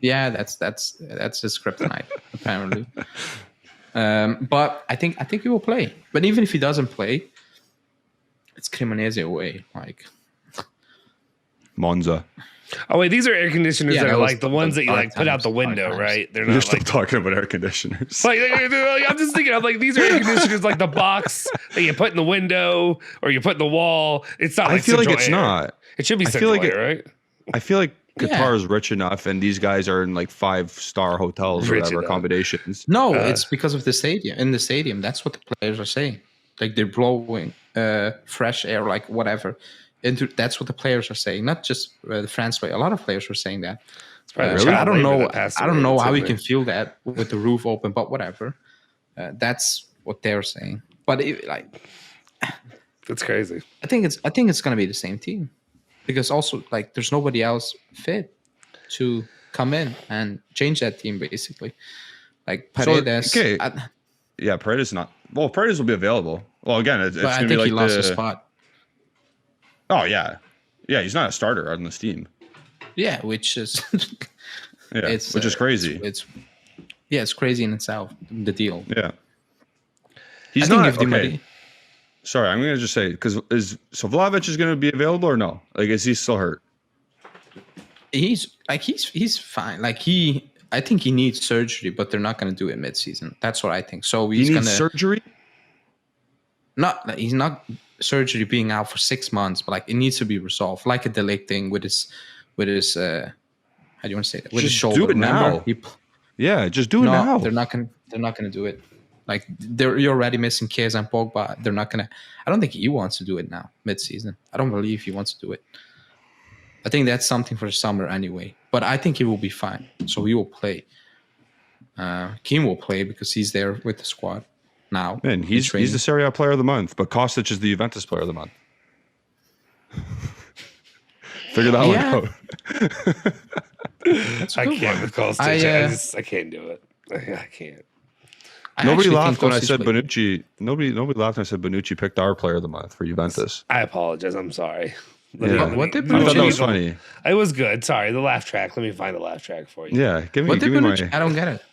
Yeah, that's his kryptonite apparently. But I think he will play. But even if he doesn't play, it's Cremonese away. Like Monza. Oh wait, these are air conditioners that are like the ones that you like put out the window, right? They're not. You're still talking about air conditioners. Like I'm just thinking, I'm like, these are air conditioners like the box that you put in the window or you put in the wall. It's not. I feel like it's not. It should be central air, right? I feel like Qatar is rich enough, and these guys are in like 5-star hotels or whatever accommodations. No, it's because of the stadium. In the stadium, that's what the players are saying. Like they're blowing fresh air, like whatever. That's what the players are saying, not just the France player. A lot of players were saying that. Really? I don't know how you can feel that with the roof open, but whatever. That's what they're saying. But it's crazy. I think it's going to be the same team because also like there's nobody else fit to come in and change that team basically. Like Paredes. So, okay. Paredes not. Well, Paredes will be available. Well, again, it's going to be like he lost his spot. Oh, yeah. Yeah, he's not a starter on this team. Yeah, which is... which is crazy. It's crazy in itself, the deal. Yeah. He's not... Okay. Sorry, I'm going to just say, because Vlahovic is going to be available or no? Like, is he still hurt? He's fine. Like, I think he needs surgery, but they're not going to do it mid-season. That's what I think. So he needs surgery? He's not... surgery being out for 6 months, but like it needs to be resolved, like a Delict thing with his how do you want to say that? With his shoulder. Do it now. Just do it now. They're not gonna do it. Like you're already missing Chiesa and Pogba. They're not gonna. I don't think he wants to do it now, mid-season. I don't believe he wants to do it. I think that's something for the summer anyway. But I think he will be fine, so he will play. Keane will play because he's there with the squad. Now, man, he's the Serie A player of the month, but Kostic is the Juventus player of the month. Figure that one out. I can't with Kostic. I can't do it. I can't. Nobody laughed when I said Bonucci. Nobody laughed when I said Bonucci picked our player of the month for Juventus. I apologize. I'm sorry. What did Bonucci? I thought that was funny. It was good. Sorry, the laugh track. Let me find the laugh track for you. Yeah, give me my. I don't get it.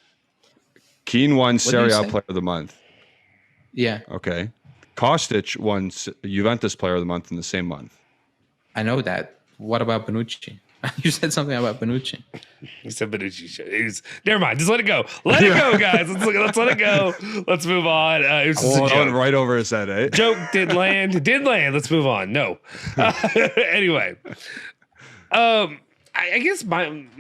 Keane won Serie A player of the month. Yeah. Okay. Kostic won Juventus player of the month in the same month. I know that. What about Bonucci? You said something about Bonucci. You said Bonucci. Never mind. Just let it go. Let it go, guys. Let's let it go. Let's move on. It was just a joke. Right over his head, eh? Joke did land. Let's move on. No. Anyway. I guess do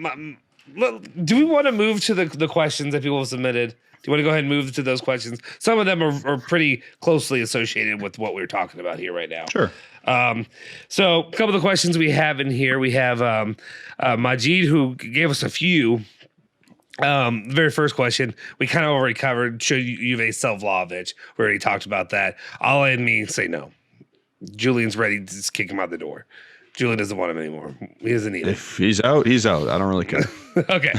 we want to move to the questions that people have submitted? Do you want to go ahead and move to those questions? Some of them are pretty closely associated with what we're talking about here right now. Sure. So a couple of the questions we have in here, we have Majid, who gave us a few. The very first question, we kind of already covered. Should Juve sell Vlahovic? We already talked about that. I'll and me say no. Julian's ready to just kick him out the door. Julie doesn't want him anymore. He doesn't need him. If he's out, he's out. I don't really care. Okay.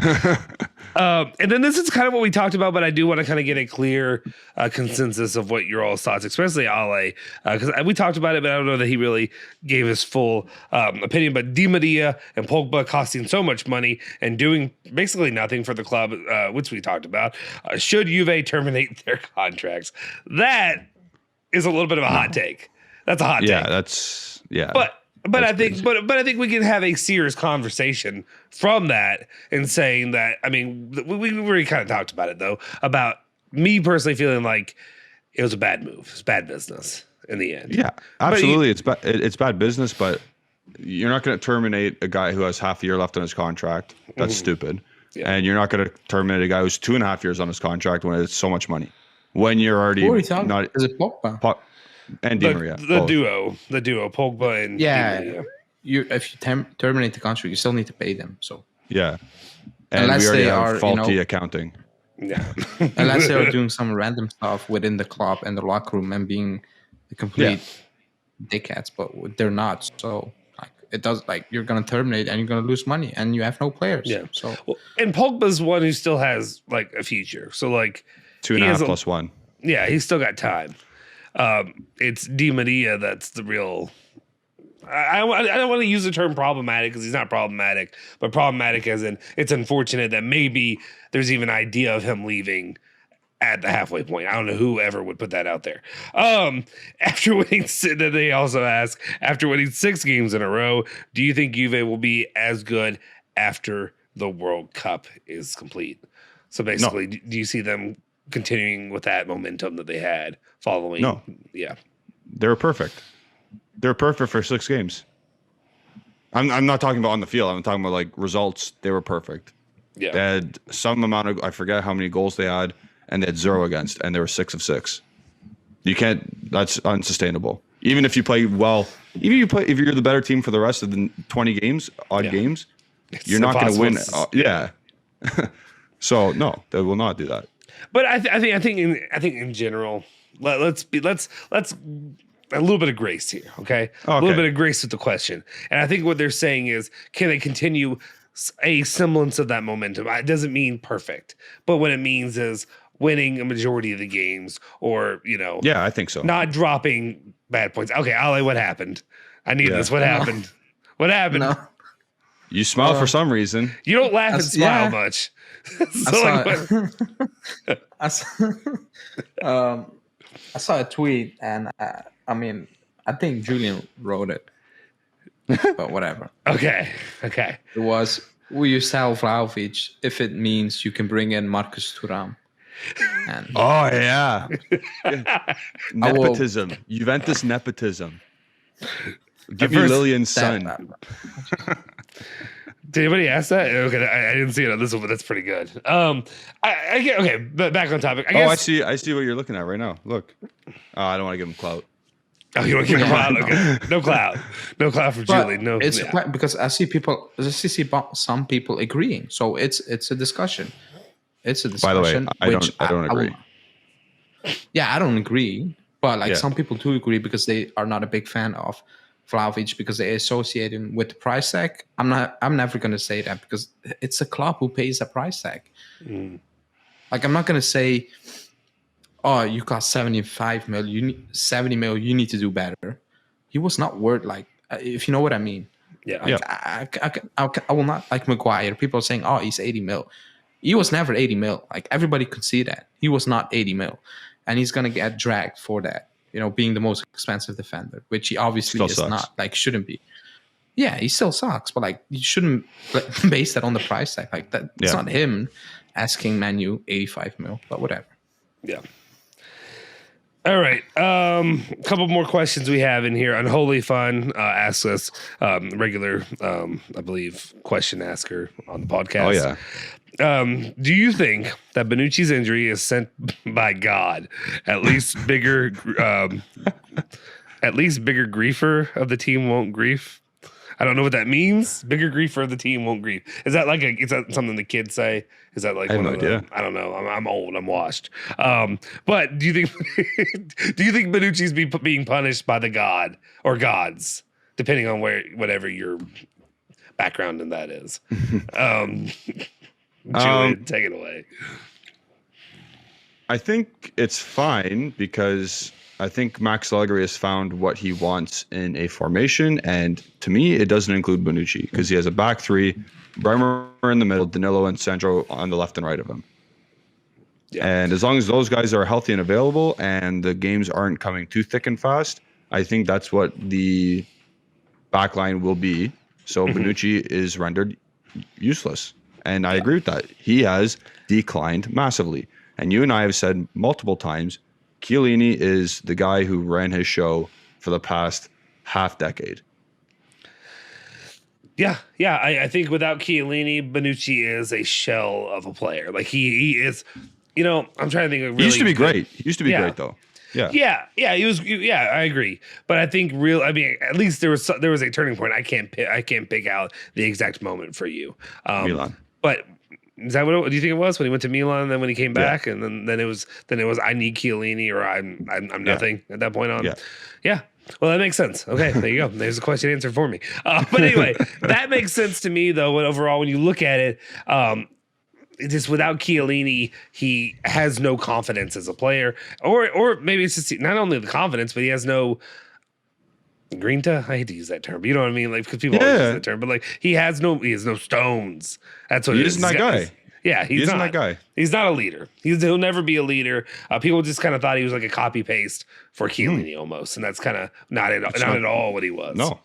And then this is kind of what we talked about, but I do want to kind of get a clear consensus of what your all thoughts, especially Ale, because we talked about it, but I don't know that he really gave his full opinion. But Di Maria and Pogba costing so much money and doing basically nothing for the club, which we talked about. Should Juve terminate their contracts? That is a little bit of a hot take. That's a hot take. But I think I think we can have a serious conversation from that and saying that, I mean, we already kind of talked about it though, about me personally feeling like it was a bad move. It's bad business in the end. Yeah, absolutely. It's bad business, but you're not going to terminate a guy who has half a year left on his contract. That's stupid. Yeah. And you're not going to terminate a guy who's 2.5 years on his contract when it's so much money. When you're already not. Is it Pogba? And Di Maria. The duo, Pogba and Di Maria. If you terminate the contract, you still need to pay them. So yeah, and unless we already have faulty accounting. Yeah, unless they are doing some random stuff within the club and the locker room and being the complete dickheads, but they're not. So it does you're gonna terminate and you're gonna lose money and you have no players. Yeah. So and Pogba's one who still has a future. So 2.5 plus 1. Yeah, he's still got time. It's Di Maria that's the real. I don't want to use the term problematic because he's not problematic, but problematic as in it's unfortunate that maybe there's even an idea of him leaving at the halfway point. I don't know whoever would put that out there. After winning, they also ask, after winning 6 games in a row, do you think Juve will be as good after the World Cup is complete? So basically, do you see them continuing with that momentum that they had following? No. Yeah. They were perfect. They're perfect for 6 games. I'm not talking about on the field. I'm talking about results. They were perfect. Yeah. They had some amount of, I forget how many goals they had, and they had 0 against, and they were 6 of 6. You can't, that's unsustainable. Even if you play well, if you're the better team for the rest of the 20 games, games, you're not going to win. Yeah. So no, they will not do that. But I think in general, let's a little bit of grace here, okay? A little bit of grace with the question. And I think what they're saying is, can they continue a semblance of that momentum? It doesn't mean perfect, but what it means is winning a majority of the games, or yeah, I think so. Not dropping bad points. Okay, Ale, what happened? I need this. What happened? What happened? No. You smile for some reason. You don't laugh and smile much. I saw a tweet, and I think Julian wrote it, but whatever. Okay. It was, will you sell Vlahovic if it means you can bring in Marcus Thuram? And nepotism. Juventus nepotism. Give me Lillian's son. Did anybody ask that? Okay, I didn't see it on this one, but that's pretty good. I get okay, but back on topic. I see what you're looking at right now. Look, I don't want to give him clout. Oh, you want to give him clout? Okay, no clout for Julie. No, it's because I see some people agreeing. So it's a discussion. It's a discussion. By the way, I don't agree. I don't agree, but some people do agree because they are not a big fan of Vlahovic because they associate him with the price tag. I'm never going to say that because it's a club who pays a price tag. I'm not going to say, oh, you cost 75 million, 70 million, you need to do better. He was not worth if you know what I mean. Yeah. I will not like Maguire. People are saying, oh, he's 80 mil. He was never 80 mil. Everybody could see that. He was not 80 mil. And he's going to get dragged for that. Being the most expensive defender, which he obviously is not, shouldn't be. Yeah, he still sucks, but you shouldn't base that on the price tag. That it's not him asking Man U 85 mil, but whatever. Yeah. All right. A couple more questions we have in here. Unholy Fun asks us, regular, I believe, question asker on the podcast. Oh, yeah. Do you think that Bonucci's injury is sent by God? At least bigger griefer of the team won't grief. I don't know what that means. Bigger griefer of the team won't grief. Is that is that something the kids say? Is that I have no idea. I don't know. I'm old. I'm washed. But do you think Bonucci's being punished by the God or gods? depending on whatever your background in that is. Julian, take it away. I think it's fine because I think Max Allegri has found what he wants in a formation, and to me, it doesn't include Bonucci because he has a back three, Bremer in the middle, Danilo and Sandro on the left and right of him. Yeah. And as long as those guys are healthy and available and the games aren't coming too thick and fast, I think that's what the back line will be. So Bonucci is rendered useless. And I agree with that. He has declined massively. And you and I have said multiple times, Chiellini is the guy who ran his show for the past half decade. Yeah. I think without Chiellini, Bonucci is a shell of a player. Like he is... I'm trying to think of really. He used to be great. He used to be great, though. Yeah. He was. Yeah, I agree. But I think at least there was a turning point. I can't pick out the exact moment for you. Milan. But is that what do you think it was when he went to Milan and then when he came back and then it was I need Chiellini or I'm nothing at that point on. Yeah. Well, that makes sense. Okay, there you go. There's a question answered for me. But anyway, that makes sense to me though. Overall, when you look at it. Just without Chiellini, he has no confidence as a player, or maybe it's just not only the confidence, but he has no grinta. I hate to use that term, but you know what I mean, like because people always use that term. But like he has no stones. That's what he isn't that guy. Yeah, he's not that guy. He's not a leader. He'll never be a leader. People just kind of thought he was like a copy paste for Chiellini almost, and that's kind of not at all what he was. No,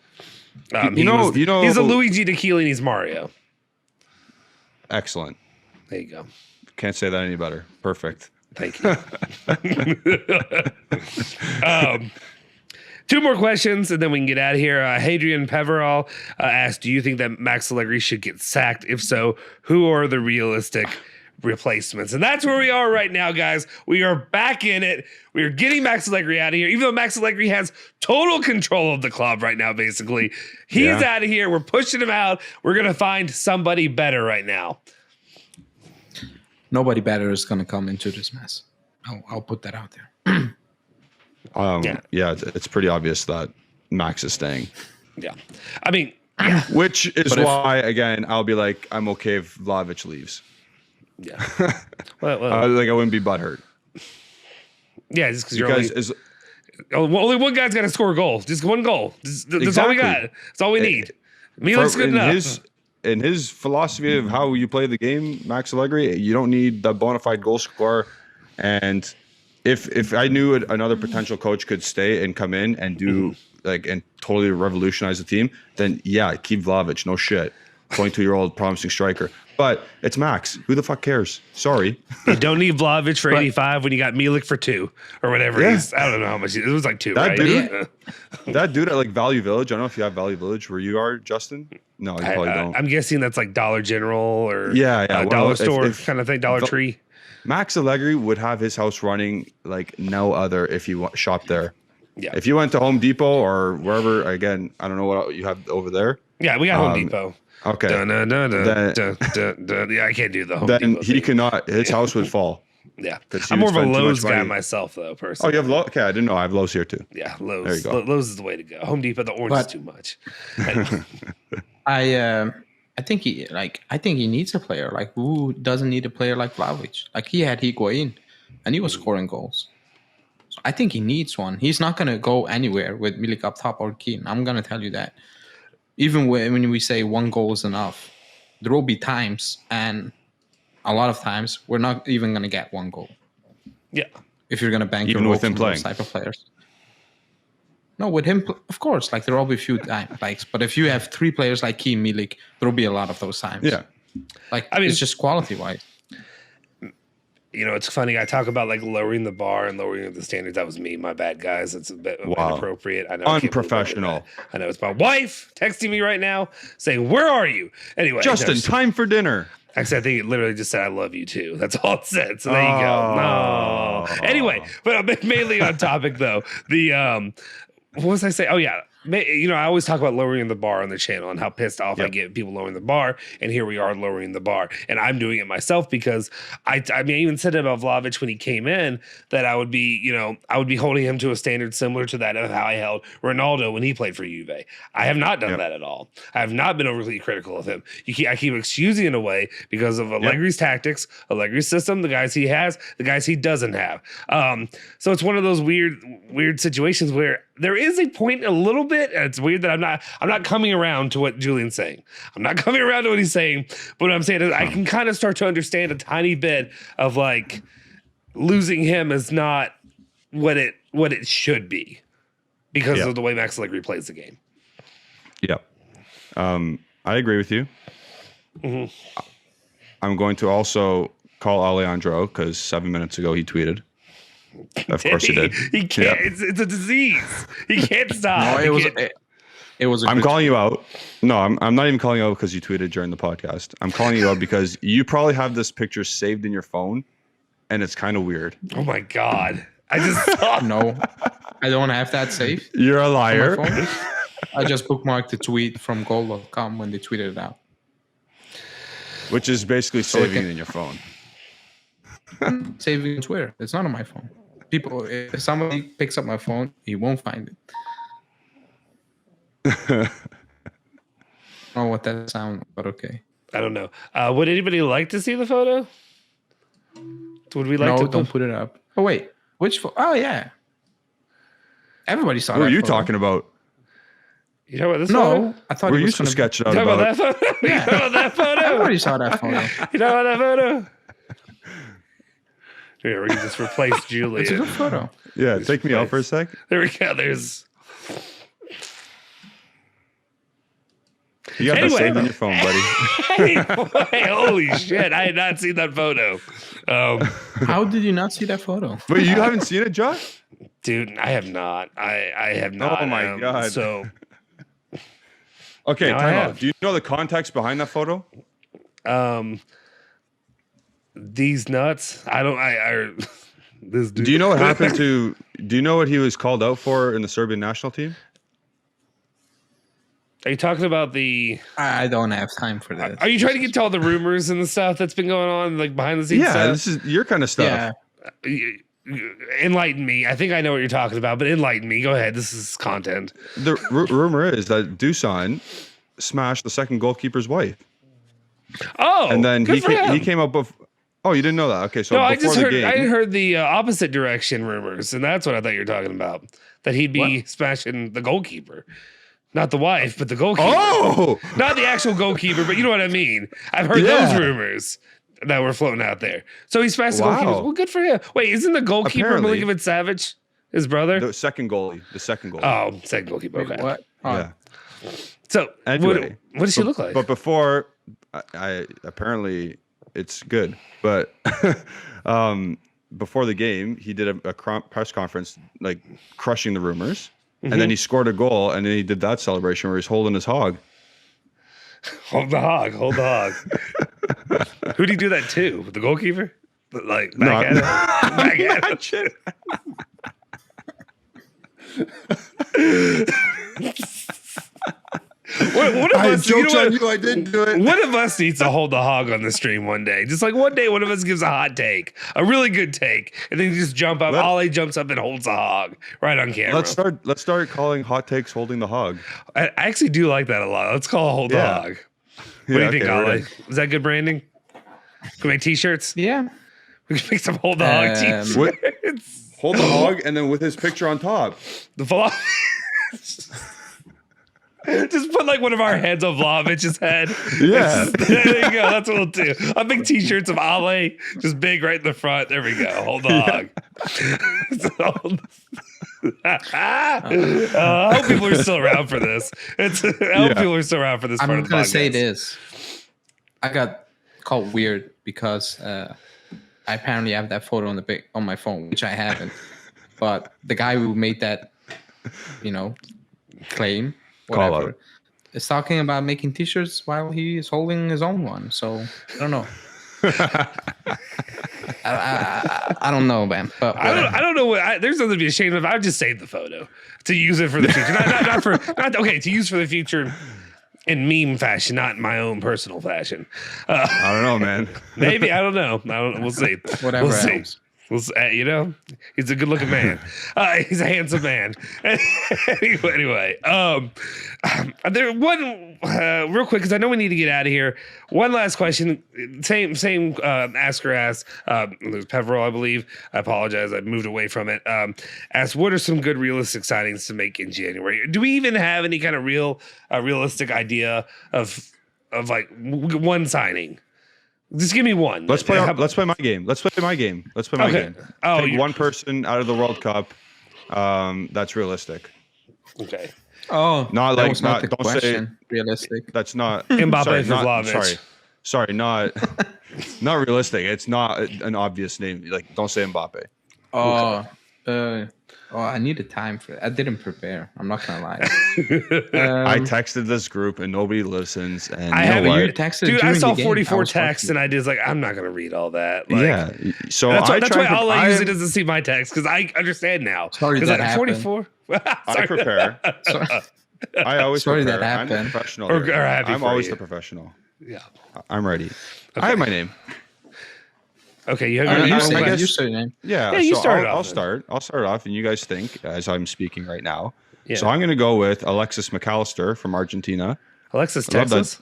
he's a Luigi to Chiellini's Mario. Excellent. There you go. Can't say that any better. Perfect. Thank you. 2 more questions, and then we can get out of here. Hadrian Peverall asked, do you think that Max Allegri should get sacked? If so, who are the realistic replacements? And that's where we are right now, guys. We are back in it. We are getting Max Allegri out of here, even though Max Allegri has total control of the club right now, basically. He's out of here. We're pushing him out. We're going to find somebody better right now. Nobody better is going to come into this mess. I'll put that out there. It's pretty obvious that Max is staying. Yeah. I mean, which is why, again, I'll be like, I'm okay if Vlahovic leaves. Yeah. I wouldn't be butthurt. Yeah, just because only one guy's got to score a goal. Just one goal. That's all we got. That's all we need. Milan's good enough. In his philosophy of how you play the game, Max Allegri, you don't need the bona fide goal scorer. And if I knew another potential coach could stay and come in and do and totally revolutionize the team, then keep Vlahovic, no shit. 22-year-old promising striker. But it's Max. Who the fuck cares? Sorry. You don't need Vlahovic for 85 when you got Milik for 2 or whatever. I don't know how much. It was like 2, right? That dude at Value Village. I don't know if you have Value Village where you are, Justin. No, you probably don't. I'm guessing that's like Dollar General or dollar store kind of thing, Dollar Tree. Max Allegri would have his house running like no other if you shop there. Yeah. If you went to Home Depot or wherever, again, I don't know what you have over there. Yeah, we got Home Depot. Okay. Yeah, I can't do the Home Depot. Then he thing. Cannot. His house would fall. Yeah, I'm more of a Lowe's guy myself, though. Personally. Oh, you have Lowe's? Okay, I didn't know. I have Lowe's here too. Yeah, Lowe's. There you go. Lowe's is the way to go. Home Depot, the orange is too much. I think he needs a player. Like, who doesn't need a player like Vlahovic? Like, he had Higuain, and he was scoring goals. So I think he needs one. He's not gonna go anywhere with Milik up top or Keane. I'm gonna tell you that. Even when we say 1 goal is enough, there will be times, and a lot of times, we're not even going to get 1 goal. Yeah. If you're going to bank even your with him playing those type of players. No, with him, of course, like there will be a few times, but if you have 3 players like Keane, Milik, there will be a lot of those times. Yeah. It's just quality-wise. It's funny. I talk about like lowering the bar and lowering the standards. That was me. My bad, guys. It's a bit inappropriate. I know. Unprofessional. I know. It's my wife texting me right now saying, "Where are you?" Anyway, Justin, time for dinner. Actually, I think it literally just said, "I love you too." That's all it said. So there you go. No. Anyway, but mainly on topic though. The what was I saying? Oh yeah. I always talk about lowering the bar on the channel and how pissed off I get people lowering the bar. And here we are lowering the bar. And I'm doing it myself because I even said about Vlahovic when he came in that I would be holding him to a standard similar to that of how I held Ronaldo when he played for Juve. I have not done that at all. I have not been overly critical of him. I keep excusing it away because of Allegri's tactics, Allegri's system, the guys he has, the guys he doesn't have. So it's one of those weird situations where there is a point a little bit, and it's weird that I'm not coming around to what Julian's saying. I'm not coming around to what he's saying, but what I'm saying is I can kind of start to understand a tiny bit of like losing him is not what it should be because of the way Max Allegri plays the game. Yep. I agree with you. Mm-hmm. I'm going to also call Alejandro because 7 minutes ago he tweeted. Of course he did. He can't. It's a disease. He can't stop. No, it was. I'm calling you out. No, I'm not even calling you out because you tweeted during the podcast. I'm calling you out because you probably have this picture saved in your phone, and it's kind of weird. Oh my god! I just saw. No, I don't have that saved. You're a liar. I just bookmarked the tweet from goal.com when they tweeted it out, which is basically saving it in your phone. Saving on Twitter. It's not on my phone. If somebody picks up my phone, he won't find it. I don't know what that sounds, but okay. I don't know. Would anybody like to see the photo? Would we like to? No, don't put it up. Oh wait, which photo? Oh yeah, everybody saw. What are you talking about? You talking about this photo? No, I thought we used to sketch it out about that photo. Yeah, about that photo. Everybody saw that photo. You know about that photo? Here, we can just replace Julian. It's a good photo. Yeah, take me out for a sec. There we go. There's. You got that saved in your phone, buddy. Holy shit! I had not seen that photo. How did you not see that photo? Wait, you haven't seen it, Josh? Dude, I have not. I have not. Oh my god! So. Okay, time out. Do you know the context behind that photo? These nuts. I don't. This dude. Do you know what happened to? Do you know what he was called out for in the Serbian national team? Are you talking about the? I don't have time for that. Are you trying to get to all the rumors and the stuff that's been going on, like behind the scenes? Yeah, stuff? This is your kind of stuff. Yeah. Enlighten me. I think I know what you're talking about, but enlighten me. Go ahead. This is content. The rumor is that Dusan smashed the second goalkeeper's wife. Oh, and then he came up with. Oh, you didn't know that? Okay, so no, before the game, I heard the opposite direction rumors, and that's what I thought you were talking about. That he'd be smashing the goalkeeper. Not the wife, but the goalkeeper. Oh! Not the actual goalkeeper, but you know what I mean. I've heard those rumors that were floating out there. So he smashed the goalkeeper. Well, good for him. Wait, isn't the goalkeeper Milinkovic Savic his brother? The second goalie. Oh, second goalkeeper. Okay. What? Yeah. So anyway, what does she look like? But before, I apparently it's good. But before the game, he did a press conference, like crushing the rumors. Mm-hmm. And then he scored a goal, and then he did that celebration where he's holding his hog. Hold the hog. Who did he do that to? The goalkeeper? Like back at him? What of us? Jokes on you. I didn't do it. One of us needs to hold the hog on the stream one day. Just like one day, one of us gives a hot take, a really good take, and then you just jump up. Ollie jumps up and holds the hog right on camera. Let's start calling hot takes holding the hog. I actually do like that a lot. Let's call hold the hog. What do you think, Ollie? Right. Is that good branding? Can we make t-shirts? Yeah. We can make some hold the hog t-shirts. Hold the hog, and then with his picture on top. The Vlahovic. Just put like one of our heads on Vlahovic's head. Yeah. There you go. That's what we'll do. I'll make t-shirts of Ale, just big right in the front. There we go. Hold the hog. I hope people are still around for this. I hope people are still around for this part of the podcast. I'm going to say this. I got called weird because I apparently have that photo on my phone, which I haven't. But the guy who made that, claim, whatever, is talking about making t-shirts while he is holding his own one. So I don't know. I don't know, man. But I don't know what. There's nothing to be ashamed of. I would just save the photo to use it for the future. To use for the future in meme fashion, not in my own personal fashion. I don't know, man. Maybe I don't know. We'll see. Whatever. We'll see. You know, he's a good-looking man. He's a handsome man. anyway, there one real quick because I know we need to get out of here. One last question. Same asker asked. There's Peveril, I believe. I apologize. I moved away from it. Asked, what are some good realistic signings to make in January? Do we even have any kind of realistic idea of like one signing? Just give me one. Let's play my game. Let's play my game. Oh, take one person out of the World Cup. That's realistic. Okay. Oh, not that like was not the don't question. Say realistic. That's not Mbappe for Vlahovic. Sorry, not realistic. It's not an obvious name. Like, don't say Mbappe. I needed time for it. I didn't prepare. I'm not gonna lie. I texted this group and nobody listens. And I haven't. You texted, dude. I saw the 44 texts and I just like I'm not gonna read all that. Like, yeah. So that's why Allah usually doesn't see my text because I understand now. Sorry that happened. 44. I prepare. I always sorry prepare. that happened. I'm the professional. I'm always you. the professional. Yeah. I'm ready. Okay. I have my name. Okay, you have you say your name. Yeah, you so start I'll start off, and you guys think as I'm speaking right now. Yeah. So I'm going to go with Alexis McAllister from Argentina. Alexis Texas?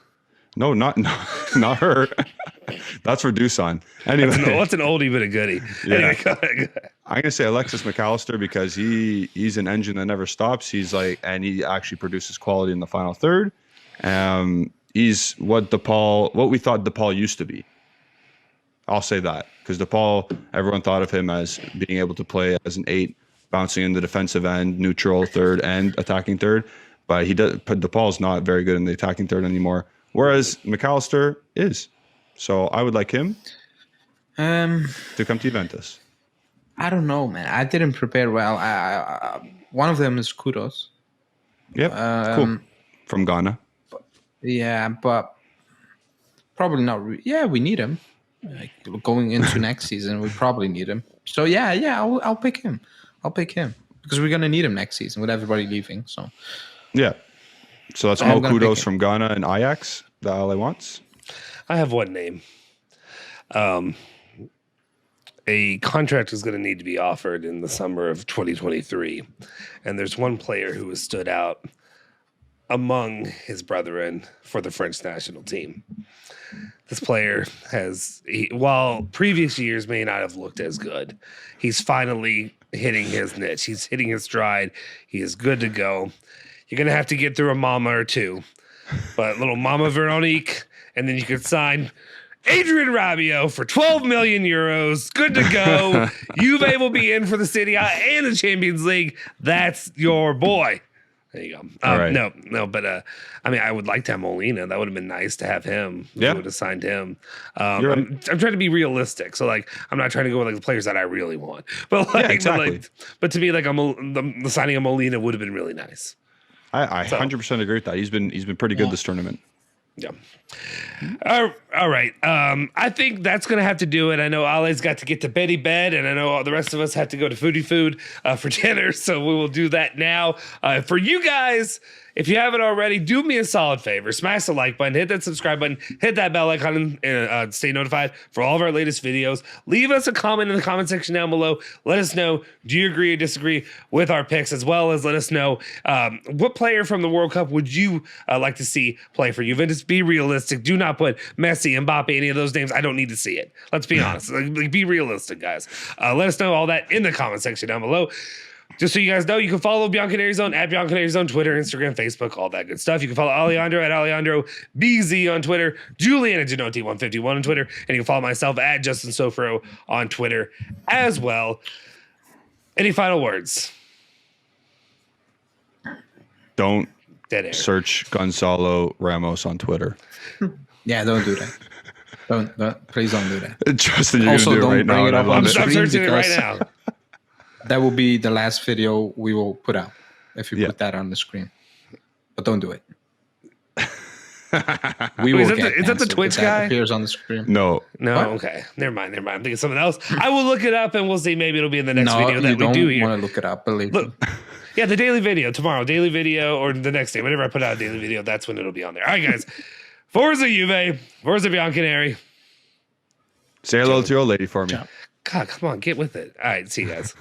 No, not her. That's for Dusan. Anyway, that's an oldie but a goodie. Yeah. Anyway, go ahead. I'm going to say Alexis McAllister because he's an engine that never stops. And he actually produces quality in the final third. He's what we thought DePaul used to be. I'll say that because DePaul, everyone thought of him as being able to play as an 8, bouncing in the defensive end, neutral third, and attacking third. But DePaul's not very good in the attacking third anymore. Whereas McAllister is. So I would like him to come to Juventus. I don't know, man. I didn't prepare well. One of them is Kudos. Yep, cool. From Ghana. Yeah, but probably not. We need him. Like, going into next season, we probably need him. So I'll pick him. Because we're gonna need him next season with everybody leaving. So yeah. So that's Mo Kudos from Ghana and Ajax that LA wants. I have one name. A contract is going to need to be offered in the summer of 2023, and there's one player who has stood out among his brethren for the French national team. This player while previous years may not have looked as good, he's finally hitting his niche. He's hitting his stride. He is good to go. You're going to have to get through a mama or two, but little Mama Veronique, and then you can sign Adrian Rabiot for 12 million euros. Good to go. Juve will be in for the City and the Champions League. That's your boy. There you go. Right. No, but I mean, I would like to have Molina. That would have been nice to have him. Yeah, would have signed him. I'm trying to be realistic, so like I'm not trying to go with like the players that I really want. But like, exactly. but to me, like the signing of Molina would have been really nice. I 100% agree with that. He's been pretty good this tournament. Yeah. All right. I think that's going to have to do it. I know Ali's got to get to bed, and I know all the rest of us have to go to food for dinner, so we will do that now. For you guys, if you haven't already, do me a solid favor. Smash the like button, hit that subscribe button, hit that bell icon, and stay notified for all of our latest videos. Leave us a comment in the comment section down below. Let us know, do you agree or disagree with our picks, as well as let us know what player from the World Cup would you like to see play for Juventus. Be realistic. Do not put Messi, Mbappe, any of those names. I don't need to see it. Let's be honest. Like, be realistic, guys. Let us know all that in the comment section down below. Just so you guys know, you can follow bianconerizone at bianconerizone, Twitter, Instagram, Facebook, all that good stuff. You can follow Alejandro at Alejandro BZ on Twitter, Julian at Genote151 on Twitter, and you can follow myself at Justin Sofro on Twitter as well. Any final words? Don't search Gonzalo Ramos on Twitter. Yeah, don't do that. Please don't do that. Justin, you're also, gonna do it right now. It up on the I'm searching it right now. That will be the last video we will put out if you put that on the screen. But don't do it. We will is that the Twitch guy? Appears on the screen. No. Okay. Never mind. I'm thinking of something else. I will look it up and we'll see. Maybe it'll be in the next video that we do here. Want to look it up? Believe me. Yeah, the daily video tomorrow, daily video, or the next day, whenever I put out a daily video, that's when it'll be on there. All right, guys. Forza Juve, Forza Bianconeri. Say hello to your old lady for me. God, come on, get with it. All right, see you guys.